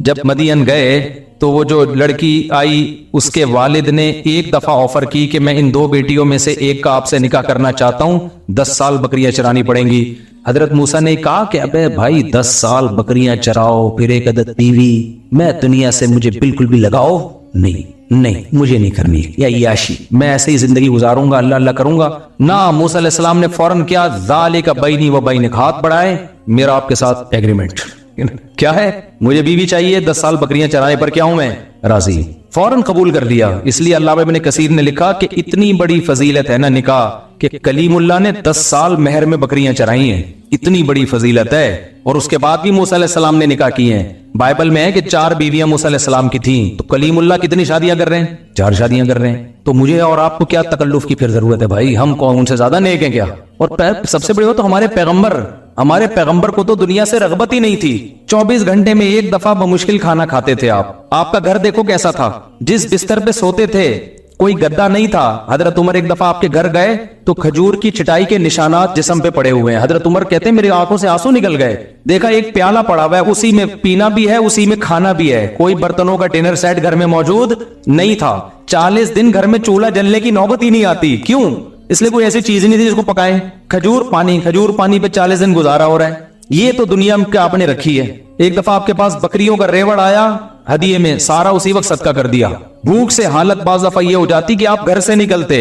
जब मदियन गए तो वो जो लड़की आई उसके वालिद ने एक दफा ऑफर की कि मैं इन दो बेटियों में से एक का आपसे निकाह करना चाहता हूं, 10 साल बकरियां चरानी पड़ेंगी। हजरत मूसा ने कहा कि अबे भाई 10 साल बकरियां चराओ फिर एक अदद बीवी, मैं दुनिया से मुझे बिल्कुल भी लगाओ नहीं मुझे नहीं करनी या याशी, मैं ऐसे ही जिंदगी गुजारूंगा, अल्लाह अल्लाह करूंगा ना। मूसा अलैहिस्सलाम ने फौरन क्या, ज़ालिका बैनी व बैनक, हाथ बढ़ाए, मेरा आपके साथ एग्रीमेंट क्या है, मुझे बीवी चाहिए, 10 साल बकरियां चराने पर क्या हूं मैं राजी। फौरन कबूल कर लिया। इसलिए अल्लामा इब्न कसीर ने लिखा कि इतनी बड़ी फजीलत है ना निकाह कि कलीमुल्लाह ने 10 साल महर में बकरियां चराई हैं, इतनी बड़ी फजीलत है। और उसके बाद भी मूसा अलैहिस्सलाम ने निकाह किए हैं। बाइबल में है कि 4 बीवियां मूसा अलैहिस्सलाम की थीं, तो कलीमुल्लाह कितनी शादियां कर रहे हैं, 4 शादियां कर रहे हैं। तो मुझे और आपको क्या तकल्लुफ की फिर जरूरत है भाई, हम कौन उनसे ज्यादा नेक हैं क्या। और सबसे बड़ी बात तो हमारे पैगंबर को तो दुनिया से रगबत ही नहीं थी। 24 घंटे में एक दफा बमुश्किल खाना खाते थे आप। आपका घर देखो कैसा था, जिस बिस्तर पे सोते थे कोई गद्दा नहीं था। हजरत उमर एक दफा आपके घर गए तो खजूर की चटाई के निशानात जिस्म पे पड़े हुए हैं। हजरत उमर कहते हैं मेरी आंखों से आंसू निकल गए। देखा एक प्याला पड़ा हुआ है, उसी में पीना भी है, उसी में खाना भी है, कोई बर्तनों का डिनर सेट घर में मौजूद नहीं था। 40 दिन घर में चूल्हा जलने की नौबत ही नहीं आती। क्यों? इसलिए कोई ऐसी चीज नहीं थी जिसको पकाएं। खजूर पानी पे 40 दिन गुजारा हो रहा है। ये तो दुनिया में क्या आपने रखी है। एक दफा आपके पास बकरियों का रेवड़ आया हदिये में, सारा उसी वक्त सदका कर दिया। भूख से हालत बाज़ दफा ये हो जाती कि आप घर से निकलते,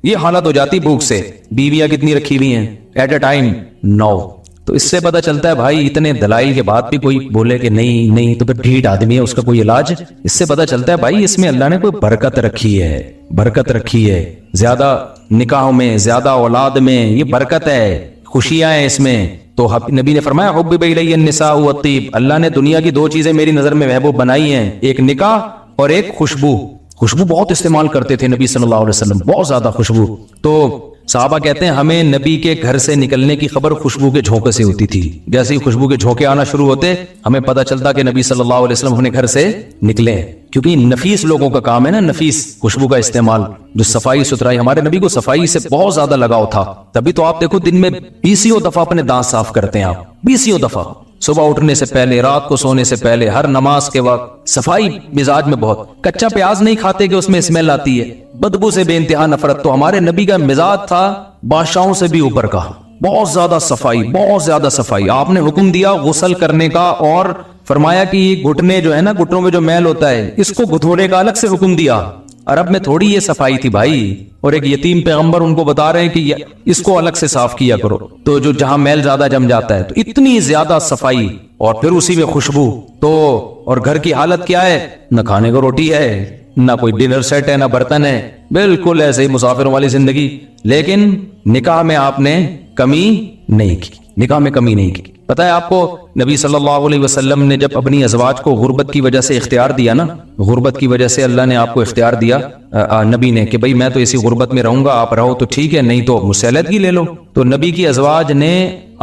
ये हालत हो जाती भूख से। बीवियां कितनी रखी हुई हैं एट अ टाइम 9। तो इससे पता चलता है भाई इतने दलाइल के बाद भी कोई बोले कि नहीं तो फिर ढीठ आदमी है, उसका कोई इलाज। इससे पता चलता है भाई इसमें अल्लाह ने कोई बरकत रखी है। ज्यादा निकाहों में, ज्यादा औलाद में ये बरकत है, खुशियां हैं इसमें। तो नबी ने फरमाया हुब्बिबा इलैया निसा व तीब, अल्लाह ने दुनिया की 2 चीजें मेरी नजर में महबूब बनाई हैं, एक निकाह और एक खुशबू। खुशबू बहुत इस्तेमाल करते थे नबी सल्लल्लाहु अलैहि वसल्लम, बहुत ज्यादा खुशबू। तो साहबा कहते हैं हमें नबी के घर से निकलने की खबर खुशबू के झोंके से होती थी। जैसे ही खुशबू के झोंके आना शुरू होते हमें पता चलता कि नबी सल्लल्लाहु अलैहि वसल्लम अपने घर से निकले हैं। क्योंकि नफीस लोगों का काम है ना, नफीस खुशबू का इस्तेमाल, जो सफाई सुथराई। हमारे नबी को सफाई से बहुत ज्यादा लगाव था। तभी तो आप देखो दिन में 20 दफा अपने दांत साफ करते हैं आप, 20 दफा, सुबह उठने से पहले, रात को सोने से पहले, हर नमाज के वक्त। सफाई मिजाज में बहुत। कच्चा प्याज नहीं खाते कि उसमें स्मेल आती है, बदबू से बेइंतहा नफरत। तो हमारे नबी का मिजाज था बादशाहों से भी ऊपर का, बहुत ज्यादा सफाई। आपने हुक्म दिया गुस्ल करने का और फरमाया कि ये घुटने जो है ना, घुटनों में जो मैल होता है इसको धोने का अलग से हुक्म दिया। अरब में थोड़ी ये सफाई थी भाई। और एक यतीम पैगंबर उनको बता रहे हैं कि इसको अलग से साफ किया करो, तो जो जहां मैल ज्यादा जम जाता है। तो इतनी ज्यादा सफाई और फिर उसी में खुशबू। तो और घर की हालत क्या है, न खाने को रोटी है, ना कोई डिनर सेट है, ना बर्तन है, बिल्कुल ऐसे ही मुसाफिरों वाली जिंदगी। लेकिन निकाह में आपने कमी नहीं की। पता है आपको नबी सल्लल्लाहु अलैहि वसल्लम ने जब अपनी अज़वाज को गुर्बत की वजह से इख्तियार दिया ना, गुर्बत की वजह से अल्लाह ने आपको इख्तियार दिया नबी ने कि भाई मैं तो इसी गुर्बत में रहूंगा, आप रहो तो ठीक है, नहीं तो मुझसे अलहदगी ले लो। तो नबी की अज़वाज ने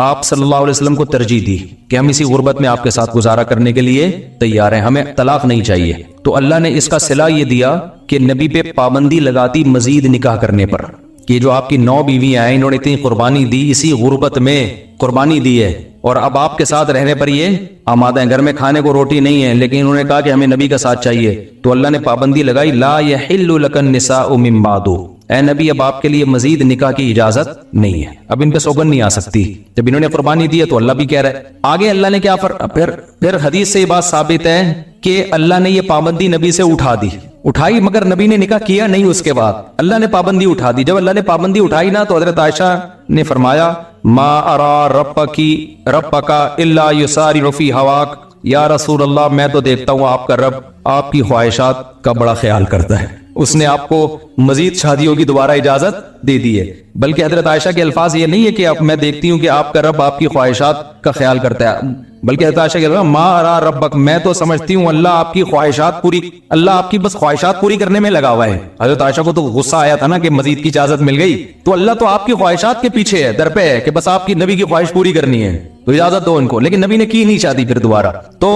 आप सल्लल्लाहु अलैहि वसल्लम को तरजीह दी कि हम इसी गुर्बत में आपके साथ गुजारा करने के लिए तैयार हैं, हमें तलाक नहीं चाहिए। तो अल्लाह ने इसका सिला ये दिया कि नबी पे पाबंदी लगा दी मजीद निकाह करने पर, कि जो आपकी 9 बीवियां हैं इन्होंने इतनी कुर्बानी दी, इसी गुर्बत में कुर्बानी दी है, और अब आपके साथ रहने पर ये आमादा है। घर में खाने को रोटी नहीं है, लेकिन इन्होंने कहा कि हमें नबी का साथ चाहिए। तो अल्लाह ने पाबंदी लगाई, ला यहिल्लु लकन निसाउ मिन बादु, ऐ नबी अब आपके लिए मजीद निकाह की इजाजत नहीं है, अब इन पे सौगंध नहीं आ सकती। जब इन्होंने कुर्बानी दी है तो अल्लाह भी कह रहा है। आगे अल्लाह ने क्या फिर हदीस से ये बात साबित है कि अल्लाह ने ये पाबंदी नबी से उठाई, मगर नबी ने निकाह किया नहीं। उसके बाद अल्लाह ने पाबंदी उठा दी। जब अल्लाह ने पाबंदी उठाई ना, तो हजरत आयशा ने फरमाया मा अरा रब्बका इल्ला युसारिउ फी हवाक, या रसूल अल्लाह मैं तो देखता हूँ आपका रब आपकी ख्वाहिशात का बड़ा ख्याल करता है, उसने आपको मजीद शादियों की दोबारा इजाजत दे दी है। बल्कि हजरत आयशा के अल्फाज ये नहीं है कि अब मैं देखती हूँ कि आपका रब आपकी ख्वाहिशात का ख्याल करता है, बल्कि हजरत आयशा के मा अरा रब्बक, मैं तो समझती हूँ अल्लाह आपकी ख्वाहिशात पूरी, अल्लाह आपकी बस ख्वाहिशात पूरी करने में लगा हुआ है। हजरत आयशा को तो गुस्सा आया था ना कि मजीद की इजाजत मिल गई, तो अल्लाह तो आपकी ख्वाहिशात के पीछे है, दर पे है कि बस आपकी नबी की ख्वाहिश पूरी करनी है, तो इजाजत दो इनको। लेकिन नबी ने की नहीं शादी फिर दोबारा। तो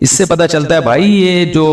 इससे पता चलता है भाई ये जो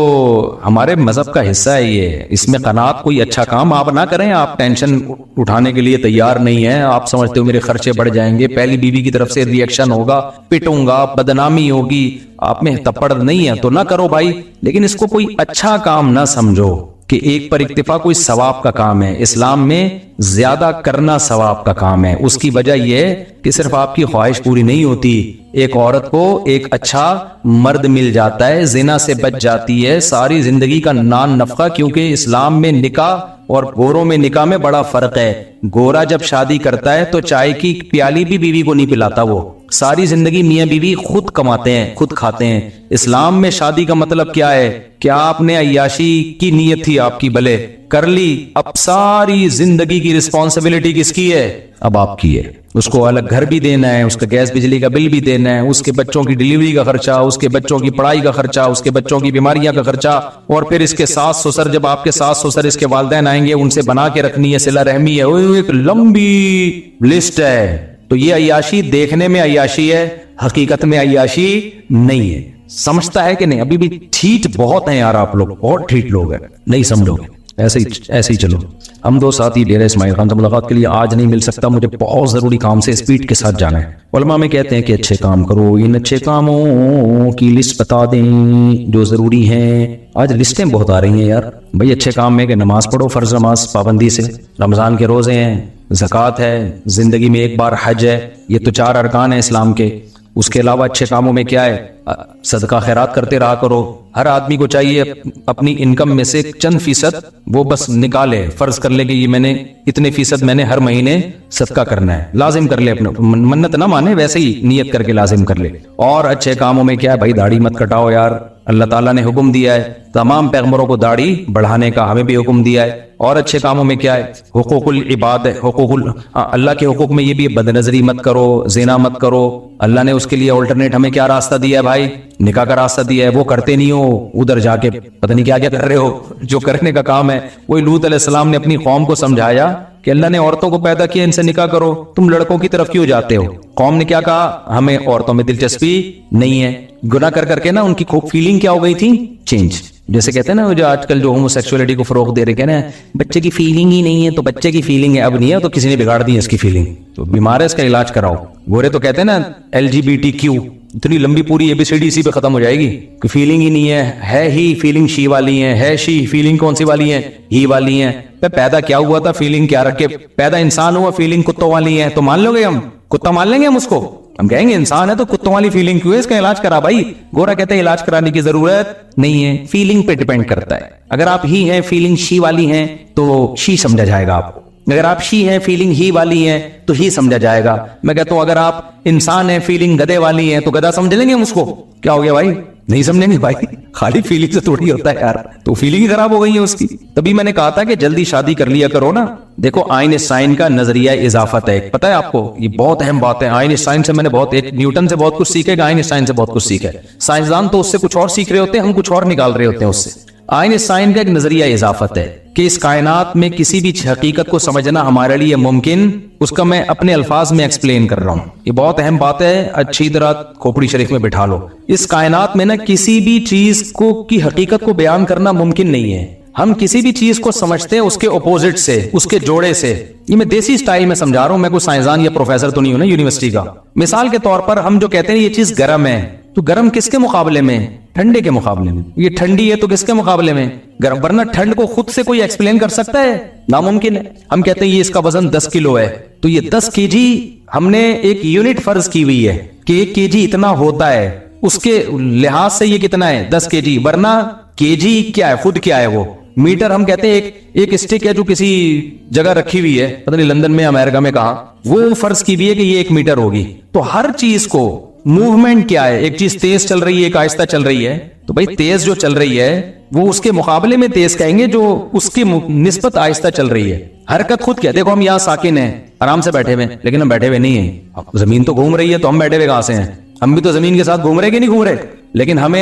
हमारे मजहब का हिस्सा है ये, इसमें कनात कोई अच्छा काम आप ना करें। आप टेंशन उठाने के लिए तैयार नहीं है, आप समझते हो मेरे खर्चे बढ़ जाएंगे, पहली बीवी की तरफ से रिएक्शन होगा, पिटूंगा, बदनामी होगी, आप में तपड़ नहीं है तो ना करो भाई। लेकिन इसको कोई अच्छा काम ना समझो कि एक पर इक्तिफा कोई सवाब का काम है। इस्लाम में ज्यादा करना सवाब का काम है। उसकी वजह यह है कि सिर्फ आपकी ख्वाहिश पूरी नहीं होती, एक औरत को एक अच्छा मर्द मिल जाता है, जिना से बच जाती है, सारी जिंदगी का नान नफका। क्योंकि इस्लाम में निकाह और गोरों में निकाह में बड़ा फर्क है। गोरा जब शादी करता है तो चाय की प्याली भी बीवी को नहीं पिलाता, वो सारी जिंदगी मियां बीवी खुद कमाते हैं, खुद खाते हैं। इस्लाम में शादी का मतलब क्या है? क्या आपने अय्याशी की नीयत थी आपकी, भले कर ली, अब सारी जिंदगी की रिस्पॉन्सिबिलिटी किसकी है? अब आपकी है। उसको अलग घर भी देना है, उसका गैस बिजली का बिल भी देना है, उसके बच्चों की डिलीवरी का खर्चा, उसके बच्चों की पढ़ाई का खर्चा, उसके बच्चों की बीमारियां का खर्चा, और फिर इसके सास ससुर, जब आपके सास ससुर इसके वालिदैन आएंगे उनसे बना के रखनी है, सिला रहमी है, वो एक लंबी लिस्ट है। तो ये अय्याशी देखने में अय्याशी है, हकीकत में अय्याशी नहीं है। समझता है कि नहीं? अभी भी ठीक बहुत हैं यार, आप लोग बहुत ठीक लोग हैं, नहीं समझोगे। ऐसे ही चलो। हम दो साथी डेरा इस्माइल खान से मुलाकात के लिए आज नहीं मिल सकता, मुझे बहुत जरूरी काम से स्पीड के साथ जाना है। उलमा में कहते हैं कि अच्छे काम करो, इन अच्छे कामों की लिस्ट बता दें जो जरूरी हैं। आज लिस्टें बहुत आ रही हैं यार भाई। अच्छे काम में कि नमाज पढ़ो, फर्ज नमाज पाबंदी से, रमजान के रोजे हैं, ज़कात है, जिंदगी में एक बार हज है, ये तो 4 अरकान है इस्लाम के। उसके अलावा अच्छे कामों में क्या है? सदका खैरात करते रहा करो। हर आदमी को चाहिए अपनी इनकम में से चंद फीसद वो बस निकाले, फर्ज कर ले कि ये मैंने इतने फीसद मैंने हर महीने सदका करना है, लाजिम कर ले, अपने मन्नत ना माने, वैसे ही नियत करके लाजिम कर ले। और अच्छे कामों में क्या है भाई? दाढ़ी मत कटाओ यार, अल्लाह ताला ने हुक्म दिया है, तमाम पैगंबरों को दाढ़ी बढ़ाने का, हमें भी हुक्म दिया है। और अच्छे कामों में क्या है? हुकूकुल इबाद है, हुकूकुल अल्लाह के हुकूक में ये भी बदनजरी मत करो, ज़िना मत करो। अल्लाह ने उसके लिए ऑल्टरनेट हमें क्या रास्ता दिया है भाई? निकाह का रास्ता दिया है। वो करते नहीं हो, उधर जाके पता नहीं क्या क्या कर रहे हो। जो करने का काम है वही लूत अलैहिस्सलाम ने अपनी कौम को समझाया कि अल्लाह ने औरतों को पैदा किया, इनसे निकाह करो, तुम लड़कों की तरफ क्यों जाते हो? कौम ने क्या कहा? हमें औरतों में दिलचस्पी नहीं है। गुनाह कर करके ना उनकी फीलिंग क्या हो गई थी? चेंज। जैसे कहते हैं ना, जो आजकल जो होमोसेक्सुअलिटी को फरोग दे रहे हैं, बच्चे की फीलिंग ही नहीं है, तो बच्चे की फीलिंग है, अब नहीं है तो किसी ने बिगाड़ दी है इसकी फीलिंग, तो बीमार है, इसका इलाज कराओ। गोरे तो कहते हैं ना LGBTQ, इतनी लंबी पूरी ABCD इसी पे खत्म हो जाएगी कि फीलिंग ही नहीं है ही फीलिंग शी वाली है शी फीलिंग कौन सी वाली है? ही वाली है। पैदा क्या हुआ था? फीलिंग क्या रखे? पैदा इंसान हुआ, फीलिंग कुत्तों वाली है, तो मान लोगे? हम कुत्ता मान लेंगे हम उसको? हम कहेंगे इंसान है तो कुत्तों वाली फीलिंग क्यों है, इसका इलाज करा भाई। गोरा कहते हैं इलाज कराने की जरूरत नहीं है, फीलिंग पे डिपेंड करता है। अगर आप ही हैं, फीलिंग शी वाली हैं, तो शी समझा जाएगा आपको। अगर आप शी हैं, फीलिंग ही वाली हैं, तो ही समझा जाएगा। मैं कहता हूं अगर आप इंसान हैं, फीलिंग गधे वाली हैं, तो गधा समझ लेंगे हम उसको? क्या हो गया भाई? नहीं समझेंगे भाई। खाली फीलिंग से थोड़ी होता है यार, तो फीलिंग ही खराब हो गई है उसकी। तभी मैंने कहा था कि जल्दी शादी कर लिया करो ना। देखो आइंस्टाइन का नजरिया इजाफत है, पता है आपको? ये बहुत अहम बात है। आइंस्टाइन से मैंने बहुत, एक न्यूटन से बहुत कुछ सीखेगा, आइंस्टाइन से बहुत कुछ सीखा। साइंसदान तो उससे कुछ और सीख रहे होते हैं, हम कुछ और निकाल रहे होते हैं उससे। आइंस्टाइन का एक नजरिया इजाफत है कि इस कायनात में किसी भी हकीकत को समझना हमारे लिए मुमकिन, उसका मैं अपने अल्फाज में एक्सप्लेन कर रहा हूं। ये बहुत अहम बात है, अच्छी तरह खोपड़ी शरीफ में बिठा लो। इस कायनात में ना किसी भी चीज को की हकीकत को बयान करना मुमकिन नहीं है। हम किसी भी चीज को समझते हैं उसके अपोजिट से, उसके जोड़े से। ये मैं देसी स्टाइल में समझा रहा हूं, मैं कोई साइंसदान या प्रोफेसर तो नहीं हूं ना यूनिवर्सिटी का। मिसाल के तौर पर हम जो कहते हैं ये चीज गर्म है, तो गर्म किसके मुकाबले में? ठंडे के मुकाबले में। ये ठंडी है तो किसके मुकाबले में? गर्म। वरना ठंड को खुद से कोई एक्सप्लेन कर सकता है? नामुमकिन है। हम कहते हैं ये इसका वजन 10 किलो है, तो ये 10 kg हमने एक यूनिट फर्ज की हुई है कि 1 kg इतना होता है, उसके लिहाज से ये कितना है? 10 kg। वरना kg क्या है? खुद क्या है? वो मीटर हम कहते हैं एक स्टिक है जो किसी जगह रखी हुई है, पता नहीं लंदन में अमेरिका में कहा, वो फर्ज की भी है कि ये 1 मीटर होगी। तो हर चीज को मूवमेंट क्या है, एक चीज तेज चल रही है, एक आहिस्ता चल रही है, तो भाई तेज जो चल रही है वो उसके मुकाबले में तेज कहेंगे जो उसकी निस्बत आहिस्ता चल रही है। हरकत खुद क्या, देखो हम यहाँ साकिन हैं, आराम से बैठे हुए, लेकिन हम बैठे हुए नहीं है। जमीन तो घूम रही है, तो हम बैठे हुए कहां से हैं? हम भी तो जमीन के साथ घूम रहे कि नहीं घूम रहे, लेकिन हम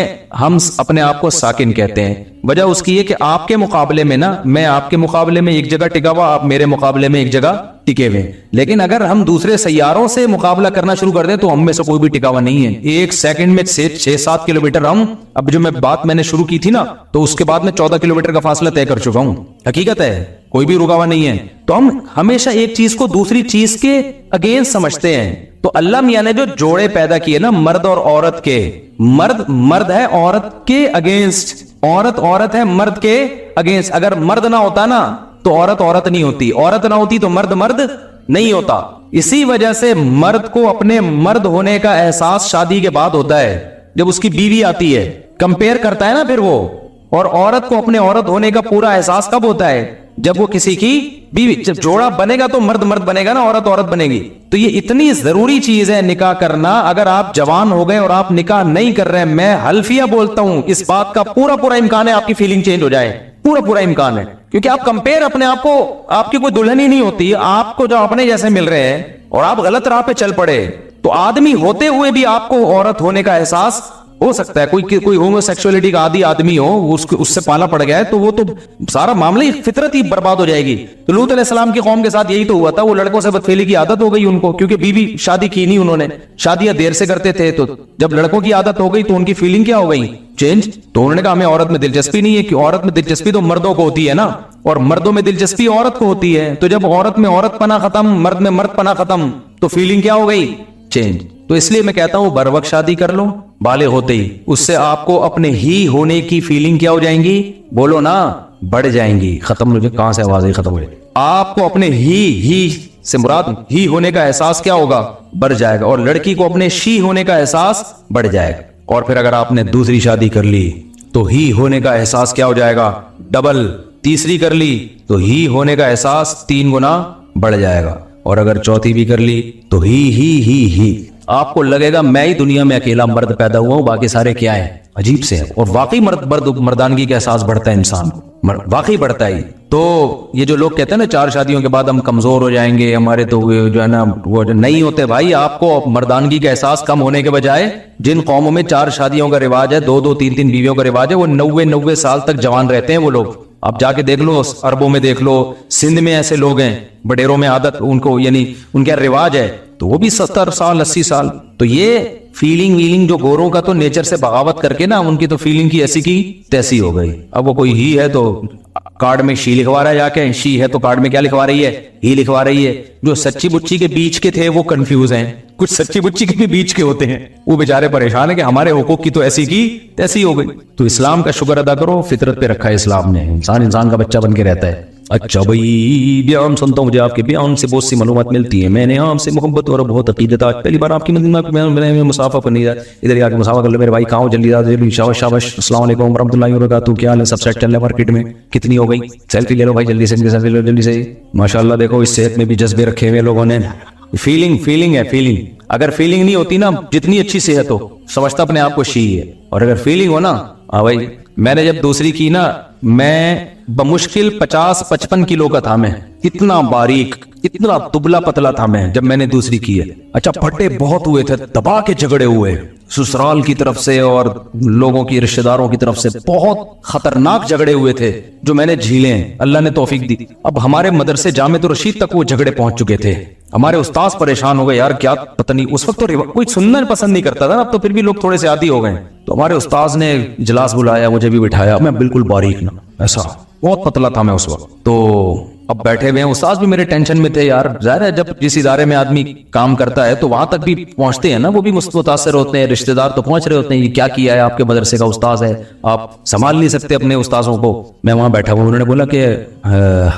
अपने आप को साकिन कहते हैं। वजह उसकी है कि आपके मुकाबले में ना, मैं आपके मुकाबले में एक जगह टिका हुआ, आप मेरे मुकाबले में एक जगह टिके हुए। लेकिन अगर हम दूसरे सैयारों से मुकाबला करना शुरू कर दें तो हम में से कोई भी टिका हुआ नहीं है। 1 सेकंड में 6-7 किलोमीटर हम, अब जो बात मैंने शुरू की थी ना, तो उसके बाद में 14 किलोमीटर का फासला तय कर चुका हूं। हकीकत है, कोई भी रुका हुआ नहीं है। तो हम हमेशा एक चीज को दूसरी चीज के अगेंस्ट समझते हैं। तो अल्लाह मियां ने जो जोड़े पैदा किए ना, मर्द और औरत के, मर्द है औरत के अगेंस्ट, औरत है मर्द के अगेंस्ट। अगर मर्द ना होता ना तो औरत नहीं होती, औरत ना होती तो मर्द नहीं होता। इसी वजह से मर्द को अपने मर्द होने का एहसास शादी के बाद होता है, जब उसकी बीवी आती है, कंपेयर करता है ना फिर वो। और औरत को अपने औरत होने का पूरा एहसास कब होता है? जब वो किसी की बीवी, जब जोड़ा बनेगा तो मर्द बनेगा ना, औरत बनेगी। तो ये इतनी जरूरी चीज है निकाह करना। अगर आप जवान हो गए और आप निकाह नहीं कर रहे हैं, मैं हल्फिया बोलता हूं, इस बात का पूरा इम्कान है आपकी फीलिंग चेंज हो जाए, पूरा इम्कान है। क्योंकि आप कंपेयर अपने आप को, आपकी कोई दुल्हन ही नहीं होती, आपको जो अपने जैसे मिल रहे हैं और आप गलत राह पे चल पड़े, तो आदमी होते हुए भी आपको औरत होने का एहसास हो सकता है। कोई होमोसेक्सुअलिटी का आदि आदमी हो, उससे पाला पड़ गया है, तो वो तो सारा मामला ही, फितरत ही बर्बाद हो जाएगी। तो लूत अलैहिस्सलाम की कौम के साथ यही तो हुआ था। वो लड़कों से बदफेली की आदत हो गई उनको, क्योंकि बीवी शादी की नहीं उन्होंने, शादियां देर से करते थे। तो जब लड़कों की आदत हो गई तो उनकी फीलिंग क्या हो गई? चेंज। तो उन्होंने कहा हमें औरत में दिलचस्पी नहीं है, कि औरत में दिलचस्पी तो मर्दों को होती है ना, और मर्दों में दिलचस्पी औरत को होती है। तो जब औरत में औरत पना खत्म, मर्द में मर्द पना खत्म, तो फीलिंग क्या हो गई? चेंज। तो इसलिए मैं कहता हूं बर वक्त शादी कर लो, बाले होते ही। उससे आपको अपने ही होने की फीलिंग क्या हो जाएंगी? बोलो ना, बढ़ जाएंगी। खत्म हो जाए, कहां से आवाज आई? खत्म हो जाए। आपको अपने ही से मुराद ही होने का एहसास क्या होगा? बढ़ जाएगा। और लड़की को अपने शी होने का एहसास बढ़ जाएगा। और फिर अगर आपने दूसरी शादी कर ली तो ही होने का एहसास क्या हो जाएगा? डबल। तीसरी कर ली तो ही होने का एहसास 3 गुना बढ़ जाएगा। और अगर चौथी भी कर ली तो ही आपको लगेगा मैं ही दुनिया में अकेला मर्द पैदा हुआ हूं, बाकी सारे क्या हैं? अजीब से है। और वाकई मर्दानगी का एहसास बढ़ता है इंसान को, वाकई बढ़ता है। तो ये जो लोग कहते हैं ना 4 शादियों के बाद हम कमजोर हो जाएंगे, हमारे तो जो है ना वो नहीं होते भाई। आपको मर्दानगी का एहसास कम होने के बजाय, जिन कौमों में 4 शादियों का रिवाज है, 2-2, 3-3 बीवियों का रिवाज है, वो 90 साल तक जवान रहते हैं वो लोग। आप जाके देख लो, अरबों में देख लो, सिंध में ऐसे लोग हैं, बडेरों में आदत उनको, यानी उनका रिवाज है, तो वो भी 70 साल 80 साल। तो ये फीलिंग जो गोरों का तो नेचर से बगावत करके ना, उनकी तो फीलिंग की ऐसी की तैसी हो गई। अब वो कोई ही है तो कार्ड में शी लिखवा रहा है, जाके शी है तो कार्ड में क्या लिखवा रही है? ही लिखवा रही है। जो सच्ची बुच्ची के बीच के थे वो कंफ्यूज हैं, कुछ सच्ची बुच्ची के भी बीच के होते हैं, वो बेचारे परेशान है कि हमारे हुकूक की तो ऐसी की तैसी हो गई। तो इस्लाम का शुक्र अदा करो, फितरत पे रखा है इस्लाम ने, इंसान का बच्चा बन के रहता है। अच्छा भाई, बयान सुनता हूँ, मुझे आपके बयान से बहुत सी मालूमात मिलती है। मैंने आपसे मोहब्बत और बहुत अकीदत, आज पहली बार आपकी मैंने मुसाफा पर नहीं जाए, इधर आके मुसाफा कर लो मेरे भाई। कहाँ हो? जल्दी शाबाश। अस्सलाम वालेकुम रहमतुल्लाहि व बरकातहू। क्या हाल है? सब सेट चल रहा है मार्केट में? कितनी हो गई? सेल्फी ले लो भाई, जल्दी से सेल्फी लो जल्दी से। माशाल्लाह, देखो इस सेहत में भी जज्बे रखे हुए लोगों ने। फीलिंग है, फीलिंग। अगर फीलिंग नहीं होती ना, जितनी अच्छी सेहत हो, समझता अपने आप को शी है। और अगर फीलिंग हो ना, हाँ भाई, मैंने जब दूसरी की ना, मैं बमुश्किल 50-55 किलो का था। मैं इतना बारीक, इतना दुबला पतला था मैं जब मैंने दूसरी की है। अच्छा, फटे बहुत हुए थे, दबा के झगड़े हुए ससुराल की तरफ से और लोगों की, रिश्तेदारों की तरफ से बहुत खतरनाक झगड़े हुए थे, जो मैंने झीले हैं। अल्लाह ने तौफीक दी। अब हमारे मदरसे जामे तो रशीद तक वो झगड़े पहुंच चुके थे। हमारे उस्ताद परेशान हो गए, यार क्या पता नहीं, उस वक्त तो कोई सुनना पसंद नहीं करता था, अब तो फिर भी लोग थोड़े से आदी हो गए। तो हमारे उस्ताद ने इजलास बुलाया, मुझे भी बिठाया। मैं बिल्कुल बारीक ना, ऐसा बहुत पतला था मैं उस वक्त। तो अब बैठे हुए हैं, उस्ताद भी मेरे टेंशन में थे यार। जाहिर है, जब जिस इदारे में आदमी काम करता है तो वहां तक भी पहुंचते हैं ना, वो भी मुतासर होते हैं, रिश्तेदार तो पहुंच रहे होते हैं, ये क्या किया है, आपके मदरसे का उस्ताद है, आप संभाल नहीं सकते अपने उस्तादों को। मैं वहां बैठा हुआ, उन्होंने बोला कि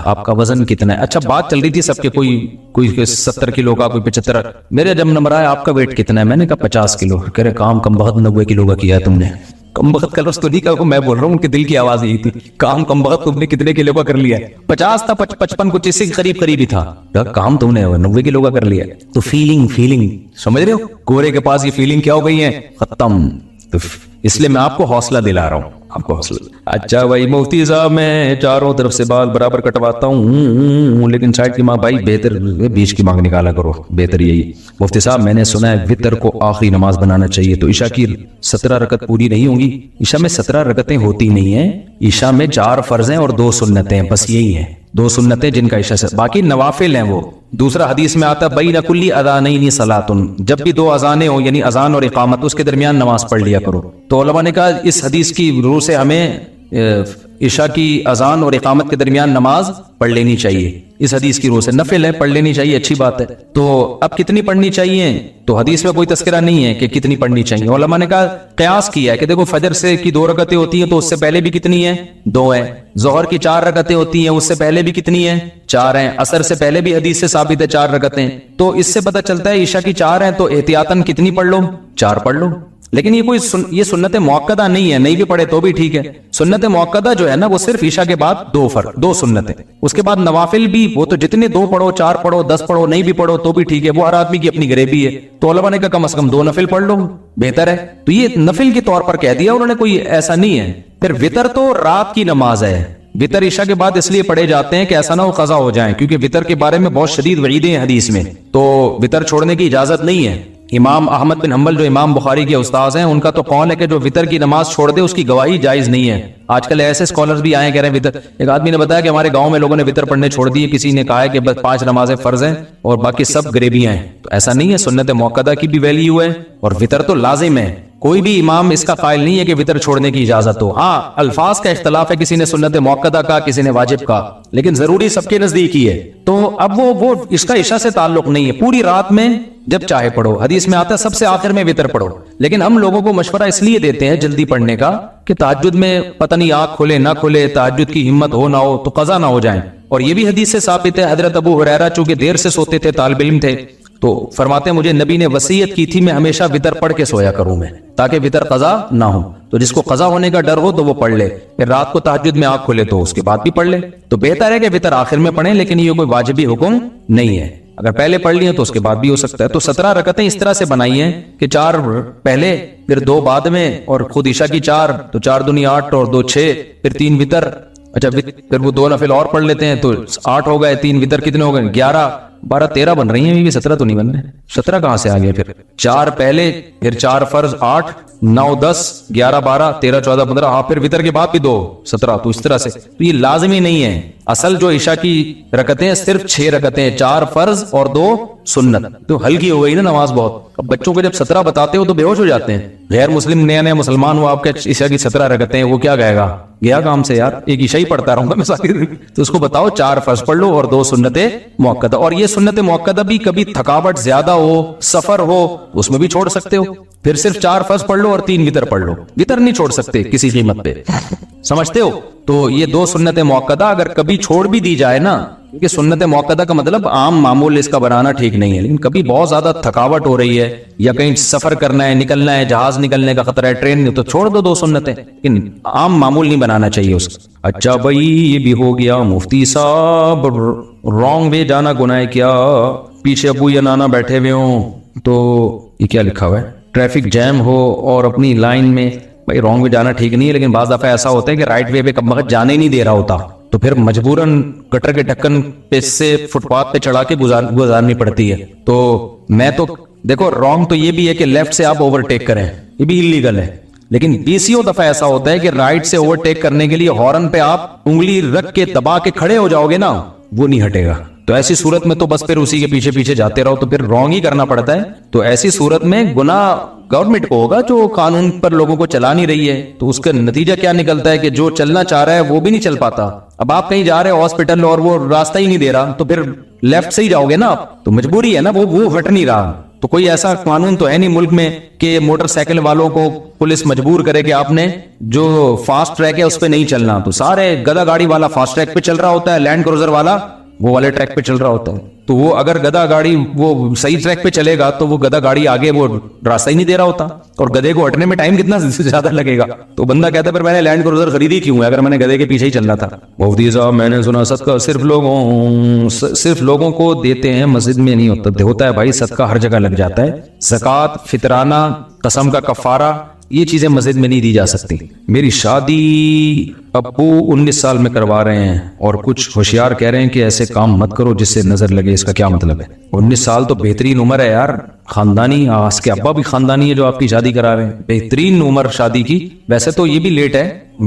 आपका वजन कितना है? अच्छा, बात चल रही थी सबके, कोई 70 किलो का, कोई 75। मेरे जब नंबर आया, आपका वेट कितना है? मैंने कहा 50 किलो। कह रहे काम कम बहुत 90 किलो का किया है तुमने। کم بخت کا لفظ تو نہیں کہا، میں بول رہا ہوں ان کے دل کی آواز یہی تھی، کام کم بخت تم نے کتنے کلو کا کر لیا ہے؟ 50 تھا 55 کچھ اس سے قریب قریب ہی تھا، کام تم نے 90 کلو کا کر لیا۔ تو فیلنگ سمجھ رہے ہو، گورے کے پاس یہ فیلنگ کیا ہو گئی ہے، ختم۔ تو اس لیے میں آپ کو حوصلہ دلا رہا ہوں، آپ کو حوصلہ۔ اچھا بھائی مفتی صاحب میں چاروں طرف سے بال برابر کٹواتا ہوں، لیکن سائڈ کی ماں بھائی بہتر بیچ کی مانگ نکالا کرو، بہتر یہی۔ مفتی صاحب میں نے سنا ہے وتر کو آخری نماز بنانا چاہیے، تو عشاء کی 17 رکعت پوری نہیں ہوں گی؟ عشاء میں 17 رکعتیں ہوتی نہیں ہیں، عشاء میں 4 فرض ہیں اور 2 سنتیں، بس یہی ہیں 2 سنتیں جن کا عشاء سے، باقی نوافل ہیں وہ۔ دوسرا حدیث میں آتا بین کلی اذانین صلاۃ، جب بھی 2 اذانیں ہوں یعنی اذان اور اقامت، اس کے درمیان نماز پڑھ لیا کرو۔ تو علماء نے کہا اس حدیث کی روح سے ہمیں عشاء کی اذان اور اقامت کے درمیان نماز پڑھ لینی چاہیے، اس حدیث کی روح سے نفل ہے، پڑھ لینی چاہیے، اچھی بات ہے۔ تو اب کتنی پڑھنی چاہیے؟ تو حدیث میں کوئی تذکرہ نہیں ہے کہ کتنی پڑھنی چاہیے، علماء نے کہا قیاس کیا ہے کہ دیکھو فجر سے کی 2 رکعتیں ہوتی ہیں تو اس سے پہلے بھی کتنی ہیں، 2 ہیں۔ ظہر کی 4 رکعتیں ہوتی ہیں، اس سے پہلے بھی کتنی ہیں، 4 ہیں۔ عصر سے پہلے بھی حدیث سے ثابت ہے 4 رکعتیں، تو اس سے پتہ چلتا ہے عشاء کی 4 ہیں، تو احتیاطاً کتنی پڑھ لو، 4 پڑھ لو۔ لیکن یہ کوئی یہ سنت موقدہ نہیں ہے، نہیں بھی پڑھے تو بھی ٹھیک ہے۔ سنت موقدہ جو ہے نا وہ صرف عشاء کے بعد 2 سنتیں، اس کے بعد نوافل بھی وہ تو جتنے 2 پڑھو، 4 پڑھو، 10 پڑھو، نہیں بھی پڑھو تو بھی ٹھیک ہے، وہ ہر آدمی کی اپنی غریبی ہے۔ تو علماء نے کہا کم از کم 2 نفل پڑھ لو، بہتر ہے۔ تو یہ نفل کے طور پر کہہ دیا انہوں نے، کوئی ایسا نہیں ہے۔ پھر وتر تو رات کی نماز ہے، وتر عشاء کے بعد اس لیے پڑھے جاتے ہیں کہ ایسا نہ ہو قضا ہو جائیں، کیونکہ وتر کے بارے میں بہت شدید وعیدیں ہیں حدیث میں، تو وتر چھوڑنے کی اجازت نہیں ہے۔ امام احمد بن حنبل جو امام بخاری کے استاذ ہیں، ان کا تو قول ہے کہ جو وتر کی نماز چھوڑ دے اس کی گواہی جائز نہیں ہے۔ آج کل ایسے اسکالرز بھی آئے کہہ رہے ہیں وتر، ایک آدمی نے بتایا کہ ہمارے گاؤں میں لوگوں نے وتر پڑھنے چھوڑ دیے، کسی نے کہا ہے کہ بس 5 نمازیں فرض ہیں اور باقی سب غریبیاں ہیں، تو ایسا نہیں ہے، سنت موقدہ کی بھی ویلیو ہے اور وتر تو لازم ہے۔ کوئی بھی امام اس کا قائل نہیں ہے کہ وتر چھوڑنے کی اجازت ہو، ہاں الفاظ کا اختلاف ہے، کسی نے سنت موقدہ کا، کسی نے واجب کا، لیکن ضروری سب کے نزدیک ہی ہے۔ تو اب وہ اس کا عشاء سے تعلق نہیں ہے، پوری رات میں جب چاہے پڑھو، حدیث میں آتا ہے سب سے آخر میں وتر پڑھو، لیکن ہم لوگوں کو مشورہ اس لیے دیتے ہیں جلدی پڑھنے کا کہ تہجد میں پتہ نہیں آنکھ کھلے نہ کھلے، تہجد کی ہمت ہو نہ ہو تو قضا نہ ہو جائیں۔ اور یہ بھی حدیث سے ثابت ہے، حضرت ابو ہریرہ چونکہ دیر سے سوتے تھے، طالب علم تھے، تو فرماتے ہیں مجھے نبی نے وصیت کی تھی میں ہمیشہ وتر پڑھ کے سویا کروں میں، تاکہ وتر قضا نہ ہو۔ تو جس کو قضا ہونے کا ڈر ہو تو وہ پڑھ لے، پھر رات کو تہجد میں آنکھ کھلے تو اس کے بعد بھی پڑھ لے، تو بہتر ہے کہ وتر آخر میں پڑھیں، لیکن یہ کوئی واجبی حکم نہیں ہے، اگر پہلے پڑھ لیے تو اس کے بعد بھی ہو سکتا ہے۔ تو 17 رکعتیں اس طرح سے بنائی ہیں کہ 4 پہلے، پھر 2 بعد میں، اور خود عشاء کی 4، تو 4 دونی 8 اور 2 6، پھر 3 وتر، اچھا پھر وہ 2 نفل اور پڑھ لیتے ہیں تو 8 ہو گئے، 3 وتر کتنے ہو گئے، 11 12 13 بن رہی ہیں، 17 تو نہیں بن رہے، 17 کہاں سے آ گئے؟ پھر 4 پہلے، پھر 4 فرض 8 9 10 11 12 13 14 15، ہاں پھر وتر کے بعد بھی 2 17، تو اس طرح سے۔ تو یہ لازمی نہیں ہے، اصل جو عشاء کی رکعتیں صرف 6 رکعتیں، 4 فرض اور 2 سنت، تو ہلکی ہو گئی نا نماز بہت۔ اب بچوں کو جب 17 بتاتے ہو تو بے ہوش ہو جاتے ہیں، غیر مسلم نیا نیا مسلمان ہوا، آپ کے عشاء کی 17 رکعتیں، وہ کیا کہے گا، گیا کام سے یار، ایک عشاء ہی پڑھتا رہوں گا میں ساری دن۔ تو اس کو بتاؤ 4 فرض پڑھ لو اور 2 سنت موقدہ، اور یہ سنت موقدہ بھی کبھی تھکاوٹ زیادہ ہو، سفر ہو، اس میں بھی چھوڑ سکتے ہو، پھر صرف 4 فرض پڑھ لو اور 3 وتر پڑھ لو، وتر نہیں چھوڑ سکتے کسی قیمت پہ، سمجھتے ہو؟ تو یہ 2 سنت موقدہ اگر کبھی چھوڑ بھی دی جائے نا، کیونکہ سنت موقدہ کا مطلب عام معمول اس کا بنانا ٹھیک نہیں ہے، لیکن کبھی بہت زیادہ تھکاوٹ ہو رہی ہے یا کہیں سفر کرنا ہے، نکلنا ہے، جہاز نکلنے کا خطرہ ہے، ٹرین نہیں، تو چھوڑ دو 2 سنتیں، لیکن عام معمول نہیں بنانا چاہیے اس کا۔ اچھا بھائی یہ بھی ہو گیا مفتی صاحب، رانگ وے جانا گناہ ہے کیا؟ پیچھے ابو یا نانا بیٹھے ہوئے ہوں تو یہ کیا لکھا ہوا ہے، ٹریفک جیم ہو اور اپنی لائن میں، بھائی رانگ وے جانا ٹھیک نہیں ہے، لیکن بعض دفعہ ایسا ہوتا ہے کہ رائٹ وے پہ کب وقت جانے نہیں دے رہا ہوتا، تو پھر مجبوراً گٹر کے ڈھکن پہ سے فٹ پاتھ پہ چڑھا کے گزارنی پڑتی ہے۔ تو میں تو دیکھو رانگ تو یہ بھی ہے کہ لیفٹ سے آپ اوورٹیک کریں، یہ بھی انلیگل ہے، لیکن بیسیوں دفعہ ایسا ہوتا ہے کہ رائٹ سے اوورٹیک کرنے کے لیے ہارن پہ آپ انگلی رکھ کے دبا کے کھڑے ہو جاؤ گے نا، وہ نہیں ہٹے گا، تو ایسی صورت میں تو بس پھر اسی کے پیچھے پیچھے جاتے رہو، تو پھر رانگ ہی کرنا پڑتا ہے۔ تو ایسی صورت میں گناہ گورنمنٹ کو ہوگا جو قانون پر لوگوں کو چلا نہیں رہی ہے، تو اس کا نتیجہ کیا نکلتا ہے کہ جو چلنا چاہ رہا ہے وہ بھی نہیں چل پاتا۔ اب آپ کہیں جا رہے ہو ہاسپٹل اور وہ راستہ ہی نہیں دے رہا، تو پھر لیفٹ سے ہی جاؤ گے نا آپ، تو مجبوری ہے نا، وہ ہٹ نہیں رہا۔ تو کوئی ایسا قانون تو ہے نہیں ملک میں کہ موٹر سائیکل والوں کو پولیس مجبور کرے کہ آپ نے جو فاسٹ ٹریک ہے اس پہ نہیں چلنا، تو سارے گدا گاڑی والا فاسٹ ٹریک پہ چل رہا ہوتا ہے، لینڈ کروزر والا वो वाले ट्रैक पे चल रहा होता है। तो वो अगर गधा गाड़ी वो सही ट्रैक पे चलेगा तो वो गधा गाड़ी आगे वो रास्ता ही नहीं दे रहा होता, और गधे को हटने में टाइम कितना ज्यादा लगेगा। तो बंदा कहता है पर मैंने लैंड क्रूजर खरीदी क्यों है अगर मैंने गधे के पीछे ही चलना था। मुफ्ती साहब मैंने सुना सदका सिर्फ लोगों को देते हैं, मस्जिद में नहीं होता है भाई, सदका हर जगह लग जाता है। ज़कात, फितराना, कसम का कफारा, ये चीजें मस्जिद में नहीं दी जा सकती। मेरी शादी अब्बू 19 साल में करवा रहे हैं और कुछ होशियार कह रहे हैं कि ऐसे काम मत करो जिससे नजर लगे, इसका क्या मतलब है? 19 साल तो बेहतरीन उम्र है यार, खानदानी, आज के अब्बा भी खानदानी है जो आपकी शादी करा रहे हैं, बेहतरीन उम्र शादी की। वैसे तो ये भी लेट है,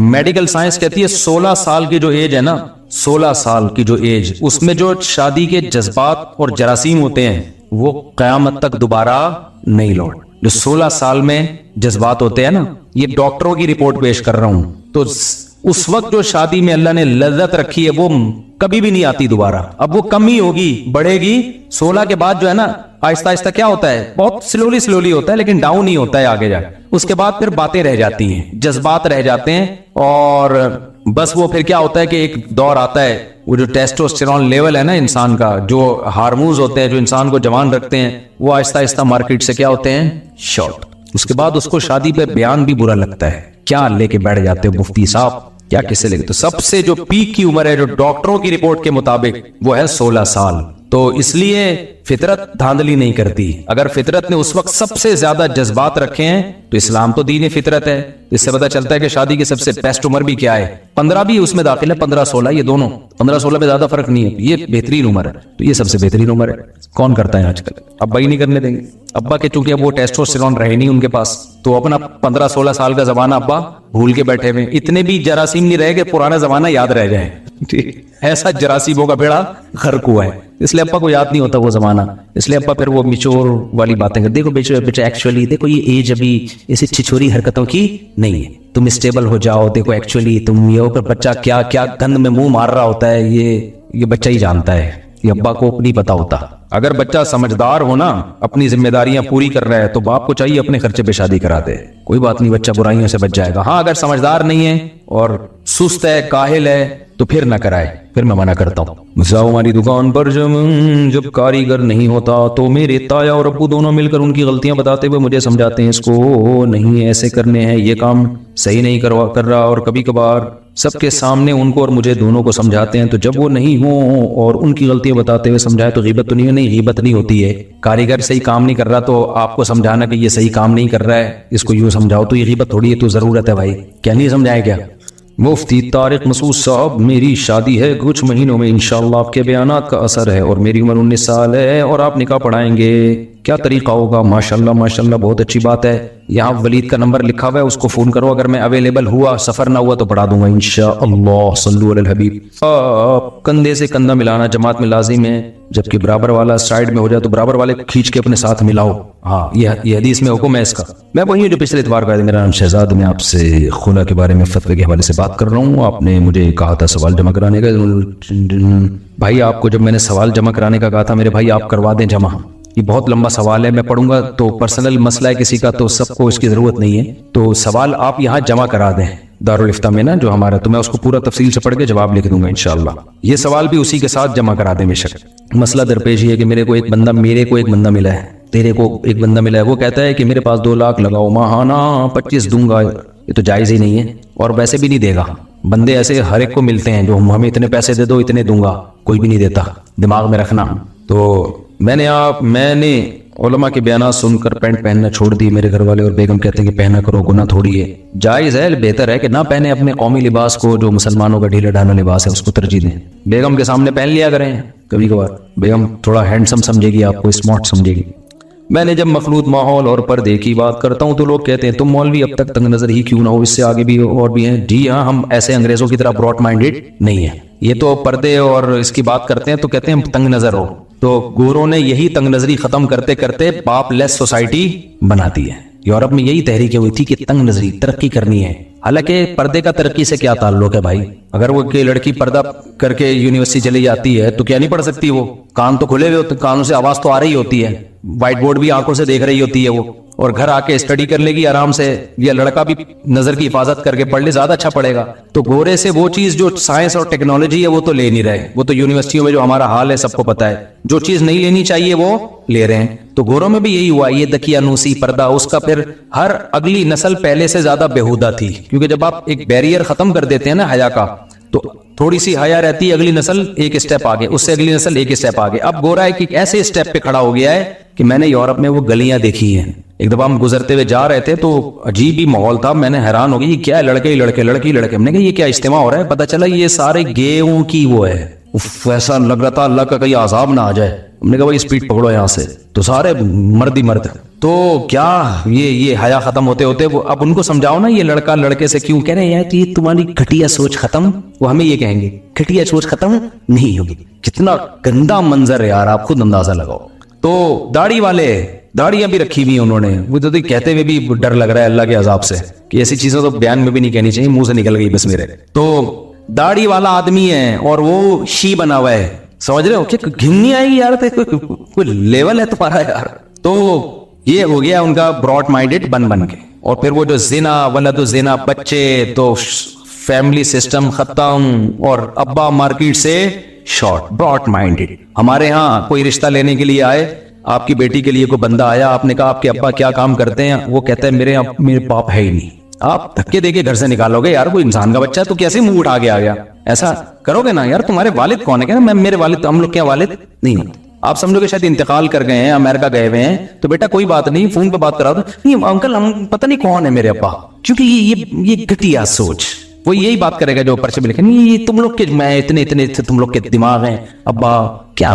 मेडिकल साइंस कहती है 16 साल की जो एज है ना, 16 साल की जो एज, उसमें जो शादी के जज्बात और जरासीम होते हैं वो कयामत तक दोबारा नहीं लौट। जो 16 साल में जज्बात होते हैं ना, ये डॉक्टरों की रिपोर्ट पेश कर रहा हूं, तो उस वक्त जो शादी में अल्लाह ने लज्जत रखी है वो कभी भी नहीं आती दोबारा। अब वो कम ही होगी, बढ़ेगी। 16 के बाद जो है ना, आहिस्ता आहिस्ता क्या होता है, बहुत स्लोली होता है लेकिन डाउन ही होता है आगे जाकर। उसके बाद फिर बातें रह जाती हैं, जज्बात रह जाते हैं, और बस वो फिर क्या होता है कि एक दौर आता है, वो जो टेस्टोस्टेरोन लेवल है ना इंसान का, जो हार्मोन्स होते हैं जो इंसान को जवान रखते हैं, वो आहिस्ता आहिस्ता मार्केट से क्या होते हैं, शॉर्ट। उसके बाद उसको शादी पे बयान भी बुरा लगता है, क्या लेके बैठ जाते हो मुफ्ती साहब, क्या किससे लेके। तो सबसे जो पीक की उम्र है जो डॉक्टरों की रिपोर्ट के मुताबिक वो है 16 साल। तो इसलिए फितरत धांधली नहीं करती। अगर फितरत ने उस वक्त सबसे ज्यादा जज्बात रखे हैं तो इस्लाम तो दीन फितरत है। इससे पता चलता है कि शादी की सबसे बेस्ट उम्र भी क्या है। 15 भी उसमें दाखिल है, 15-16, ये दोनों 15-16 में ज्यादा फर्क नहीं है, ये बेहतरीन उम्र है। तो ये सबसे बेहतरीन उम्र है। कौन करता है आजकल? अब्बा ही नहीं करने देंगे। अब्बा के चूंकि अब वो टेस्टोस्टेरोन रहे नहीं उनके पास, तो अपना 15-16 साल का जमाना अब्बा भूल के बैठे हुए। इतने भी जरासीम नहीं रहे कि पुराना जमाना याद रह जाए। ठीक, ऐसा जरासीमों का बेड़ा गर्क हुआ है, इसलिए अब्बा को याद नहीं होता वो जमाना। इसलिए अब्बा फिर वो मिचोर वाली बातें करते, देखो बेटा एक्चुअली देखो ये एज अभी ऐसी छिछोरी हरकतों की नहीं है, तुम स्टेबल हो जाओ। देखो एक्चुअली तुम ये ऊपर बच्चा क्या क्या गंद में मुंह मार रहा होता है, ये बच्चा ही जानता है, ये अब्बा को नहीं पता होता। अगर बच्चा समझदार हो ना, अपनी जिम्मेदारियां पूरी कर रहा है, तो बाप को चाहिए अपने खर्चे पे शादी करा दे, कोई बात नहीं, बच्चा बुराइयों से बच जाएगा। हाँ, अगर समझदार नहीं है और सुस्त है, काहिल है, तो फिर ना कराए, फिर मैं मना करता हूँ। हमारी दुकान पर जब कारीगर नहीं होता तो मेरे ताया और अब्बू दोनों मिलकर उनकी गलतियां बताते हुए मुझे समझाते हैं, इसको नहीं ऐसे करने हैं, ये काम सही नहीं कर रहा, और कभी कभार सबके सामने उनको और मुझे दोनों को समझाते हैं। तो जब वो नहीं हो और उनकी गलतियां बताते हुए समझाए तो गीबत तो नहीं गीबत नहीं होती है। कारीगर सही काम नहीं कर रहा तो आपको समझाना कि ये सही काम नहीं कर रहा है, इसको यूं समझाओ, तो ये गीबत थोड़ी है, तो जरूरत है भाई, क्या नहीं समझाए क्या? मुफ्ती तारिक मसूद साहब, मेरी शादी है कुछ महीनों में, इंशाअल्लाह आपके बयानात का असर है, और मेरी उम्र 19 साल है और आप निकाह पढ़ाएंगे, क्या तरीका होगा? माशाल्लाह माशाल्लाह, बहुत अच्छी बात है। यहाँ वलीद का नंबर लिखा हुआ है, उसको फोन करो, अगर मैं अवेलेबल हुआ, सफर ना हुआ तो पढ़ा दूंगा इंशाअल्लाह। सल्लु अलल हबीब। कंधे से कंधा मिलाना जमात में लाजिम है, जबकि बराबर वाला साइड में हो जाए तो बराबर वाले को खींच के अपने साथ मिलाओ। हाँ, ये हदीस में हुक्म है इसका। मैं वही जो पिछले इतवार का, मेरा नाम शहजाद, मैं आपसे खुला के बारे में फतवे के हवाले से बात कर रहा हूँ। आपने मुझे कहा था सवाल जमा कराने का। भाई आपको जब मैंने सवाल जमा कराने का कहा था मेरे भाई, आप करवा दें जमा। ये बहुत लंबा सवाल है, मैं पढ़ूंगा तो पर्सनल मसला है किसी का, तो सबको इसकी जरूरत नहीं है। तो सवाल आप यहाँ जमा करा दें दारुल इफ्ता में ना, जो हमारा, तो मैं उसको पूरा तफसील से पढ़ के जवाब लिख दूंगा इंशाअल्लाह। ये सवाल भी उसी के साथ जमा करा दें बेशक। मसला दरपेश ये है कि मेरे को एक बंदा मिला है, तेरे को एक बंदा मिला है, वो कहता है कि मेरे पास 2 लाख लगाओ, माहाना 25 दूंगा। ये तो जायज ही नहीं है, और वैसे भी नहीं देगा। बंदे ऐसे हर एक को मिलते हैं जो हमें इतने पैसे दे दो, इतने दूंगा, कोई भी नहीं देता, दिमाग में रखना। तो मैंने उलमा के बयान सुनकर पैंट पहनना छोड़ दी। मेरे घर वाले और बेगम कहते हैं कि पहना करो, गुनाह थोड़ी है। जायज है, बेहतर है कि ना पहने, अपने कौमी लिबास को, जो मुसलमानों का ढीला ढाला लिबास है, उसको तरजीह दें। बेगम के सामने पहन लिया करें कभी कभार, बेगम थोड़ा हैंडसम समझेगी, आपको स्मार्ट समझेगी। मैंने जब मखलूत माहौल और पर्दे की बात करता हूँ तो लोग कहते हैं तुम मौलवी अब तक तंग नजर ही क्यों ना हो, इससे आगे भी और भी हैं। जी हाँ, हम ऐसे अंग्रेजों की तरह ब्रॉड माइंडेड नहीं है। ये तो पर्दे और इसकी बात करते हैं तो कहते हैं हम तंग नजर हो। तो गोरों ने यही तंग नजरी खत्म करते करते बाप लेस सोसाइटी बना दी है। यूरोप में यही तहरीकें हुई थी कि तंग नजरी तरक्की करनी है। हालांकि पर्दे का तरक्की से क्या ताल्लुक है भाई? अगर वो कोई लड़की पर्दा करके यूनिवर्सिटी चली जाती है तो क्या नहीं पढ़ सकती? वो कान तो खुले हुए होते, कानों से आवाज तो आ रही होती है, व्हाइट बोर्ड भी आंखों से देख रही होती है वो। اور گھر آ کے اسٹڈی کر لے گی آرام سے, یا لڑکا بھی نظر کی حفاظت کر کے پڑھ لے, زیادہ اچھا پڑے گا. تو گورے سے وہ چیز جو سائنس اور ٹیکنالوجی ہے وہ تو لے نہیں رہے. وہ تو یونیورسٹیوں میں جو ہمارا حال ہے سب کو پتا ہے, جو چیز نہیں لینی چاہیے وہ لے رہے ہیں. تو گوروں میں بھی یہی ہوا, یہ دقیانوسی پردہ, اس کا پھر ہر اگلی نسل پہلے سے زیادہ بےہودہ تھی, کیونکہ جب آپ ایک بیریئر ختم کر دیتے ہیں نا حیا کا, تو تھوڑی سی حیا رہتی ہے, اگلی نسل ایک اسٹیپ آگے, اس سے اگلی نسل ایک اسٹیپ آگے. اب گورا ایک ایسے اسٹیپ پہ کھڑا ہو گیا ہے کہ میں نے یورپ میں وہ گلیاں دیکھی ہیں. ایک دفعہ ہم گزرتے ہوئے جا رہے تھے تو عجیب ہی ماحول تھا, میں نے حیران ہو گئی یہ کیا ہے, لڑکے ہی لڑکے, لڑکی لڑکے. ہم نے کہا یہ کیا اجتماع ہو رہا ہے, پتا چلا یہ سارے گیوں کی وہ ہے. ایسا لگ رہا تھا اللہ کا کہیں عذاب نہ آ جائے. ہم نے کہا بھائی اسپیڈ پکڑو یہاں سے, تو سارے مرد ہی مرد. تو کیا یہ حیا ختم ہوتے ہوتے وہ اب ان کو سمجھاؤ نا, یہ لڑکا لڑکے سے کیوں کہہ رہے ہیں یار یہ تمہاری گھٹیا سوچ ختم, وہ ہمیں یہ کہیں گے گھٹیا سوچ ختم نہیں ہوگی. کتنا گندا منظر ہے یار, آپ خود اندازہ لگاؤ. تو داڑھی والے داڑیاں بھی رکھی ہوئی انہوں نے, وہ تو کہتے ہوئے بھی ڈر لگ رہا ہے اللہ کے عذاب سے کہ ایسی چیزیں تو بیان میں بھی نہیں کہنی چاہیے, منہ سے نکل گئی بس میرے. تو داڑھی والا آدمی ہے اور وہ شی بنا ہوا ہے, سمجھ رہے ہو کہ گھنی آئے گی یار, کوئی لیول ہے تمہارا یار. تو یہ ہو گیا ان کا براڈ مائنڈڈ بن کے. اور پھر وہ جو زنا ولد زنا بچے, تو فیملی سسٹم ختم, اور ابا مارکیٹ سے شارٹ, براڈ مائنڈڈ. ہمارے ہاں کوئی رشتہ لینے کے لیے آئے, آپ کی بیٹی کے لیے کوئی بندہ آیا, آپ نے کہا آپ کے ابا کیا کام کرتے ہیں, وہ کہتا ہے میرے باپ ہے ہی نہیں. آپ دھکے دے کے گھر سے نکالو گے یار, کوئی انسان کا بچہ تو کیسے منہ اٹھا کے آ گیا, ایسا کرو گے نا یار. تمہارے والد کون ہے, کہنا میں میرے والد, ہم لوگ کیا والد نہیں ہوتے. آپ سمجھو کہ شاید انتقال کر گئے ہیں, امریکہ گئے ہوئے ہیں, تو بیٹا کوئی بات نہیں, فون پہ بات کرا دو. نہیں انکل ہم پتہ نہیں کون ہے میرے ابا, کیونکہ یہ گھٹیا سوچ. وہ یہی بات کرے گا جو پرچے میں لکھے, نہیں یہ تم لوگ کے میں اتنے تم لوگ کے دماغ ہیں, ابا کیا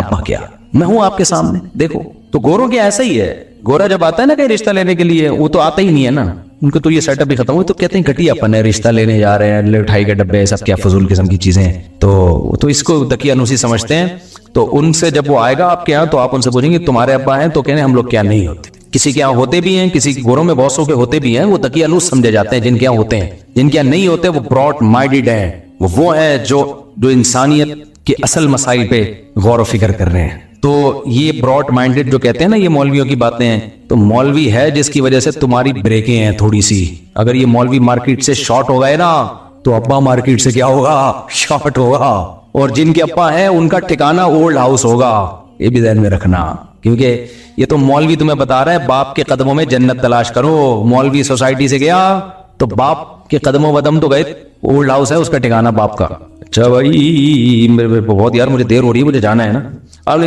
میں ہوں آپ کے سامنے دیکھو. تو گوروں کے ایسا ہی ہے, گورا جب آتا ہے نا کہیں رشتہ لینے کے لیے, وہ تو آتا ہی نہیں ہے نا, ان کو تو یہ سیٹ اپ بھی ختم ہو, تو کہتے ہیں گھٹیا پن ہے, رشتہ لینے جا رہے ہیں, لٹھائی کے ڈبے, سب کیا فضول قسم کی چیزیں ہیں. تو اس کو دقیانوسی سمجھتے ہیں. تو ان سے جب وہ آئے گا آپ کے یہاں, تو آپ ان سے پوچھیں گے تمہارے ابا ہیں, تو کہنے ہم لوگ کیا نہیں ہوتے. کسی کے یہاں ہوتے بھی ہیں, کسی گوروں میں بہت سو کے ہوتے بھی ہیں, وہ دقیانوس سمجھے جاتے ہیں. جن کے یہاں ہوتے ہیں, جن کے یہاں نہیں ہوتے وہ براڈ مائنڈڈ ہیں, وہ ہیں جو انسانیت کے اصل مسائل پہ غور و فکر کر رہے ہیں. تو یہ براڈ مائنڈڈ جو کہتے ہیں نا, یہ مولویوں کی باتیں ہیں. تو مولوی ہے جس کی وجہ سے تمہاری بریکیں ہیں تھوڑی سی. اگر یہ مولوی مارکیٹ سے شارٹ ہو گئے نا, تو ابا مارکیٹ سے کیا ہوگا, شارٹ ہوگا. اور جن کے ابا ہیں ان کا ٹھکانہ اولڈ ہاؤس ہوگا, یہ بھی ذہن میں رکھنا. کیونکہ یہ تو مولوی تمہیں بتا رہا ہے باپ کے قدموں میں جنت تلاش کرو. مولوی سوسائٹی سے گیا تو باپ کے قدموں قدم تو گئے, اولڈ ہاؤس ہے اس کا ٹھکانہ باپ کا. اچھا بھائی بہت یار مجھے دیر ہو رہی ہے, مجھے جانا ہے نا. آپ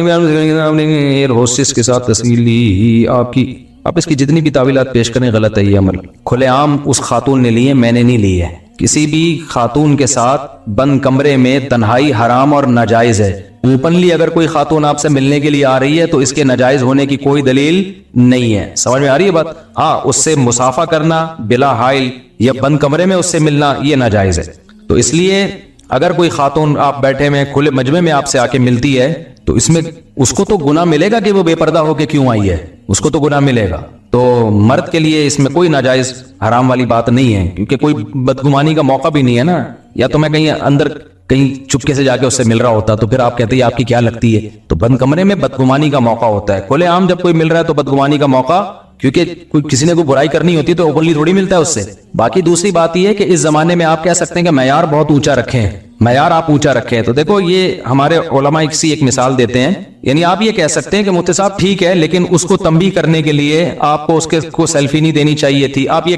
نے ایئر ہوسٹس کے ساتھ تصویر لی, آپ اس کی جتنی بھی تعویلات پیش کریں غلط ہے. یہ عمل کھلے عام اس خاتون نے لی ہے, میں نے نہیں لی ہے. کسی بھی خاتون کے ساتھ بند کمرے میں تنہائی حرام اور ناجائز ہے. اوپنلی اگر کوئی خاتون آپ سے ملنے کے لیے آ رہی ہے تو اس کے ناجائز ہونے کی کوئی دلیل نہیں ہے. سمجھ میں آ رہی ہے بات؟ ہاں, اس سے مسافہ کرنا بلا حائل یا بند کمرے میں اس سے ملنا یہ ناجائز ہے. تو اس لیے اگر کوئی خاتون آپ بیٹھے میں کھلے مجمع میں آپ سے آ کے ملتی ہے تو اس میں اس کو تو گناہ ملے گا کہ وہ بے پردہ ہو کے کیوں آئی ہے, اس کو تو گناہ ملے گا. تو مرد کے لیے اس میں کوئی ناجائز حرام والی بات نہیں ہے, کیونکہ کوئی بدگمانی کا موقع بھی نہیں ہے نا. یا تو میں کہیں اندر کہیں چپکے سے جا کے اس سے مل رہا ہوتا تو پھر آپ کہتے ہیں آپ کی کیا لگتی ہے. تو بند کمرے میں بدگمانی کا موقع ہوتا ہے. کھلے عام جب کوئی مل رہا ہے تو بدگمانی کا موقع, کیونکہ کوئی کسی نے کوئی برائی کرنی ہوتی ہے تو اوپنلی تھوڑی ملتا ہے اس سے. باقی دوسری بات یہ ہے کہ اس زمانے میں آپ کہہ سکتے ہیں کہ معیار بہت اونچا رکھیں, معیار آپ اونچا رکھیں. تو دیکھو یہ ہمارے علماء کسی ایک مثال دیتے ہیں, یعنی آپ یہ کہہ سکتے ہیں کہ مفتی صاحب ٹھیک ہے, لیکن اس کو تنبیہ کرنے کے لیے آپ کو اس کے کو سیلفی نہیں دینی چاہیے تھی. آپ یہ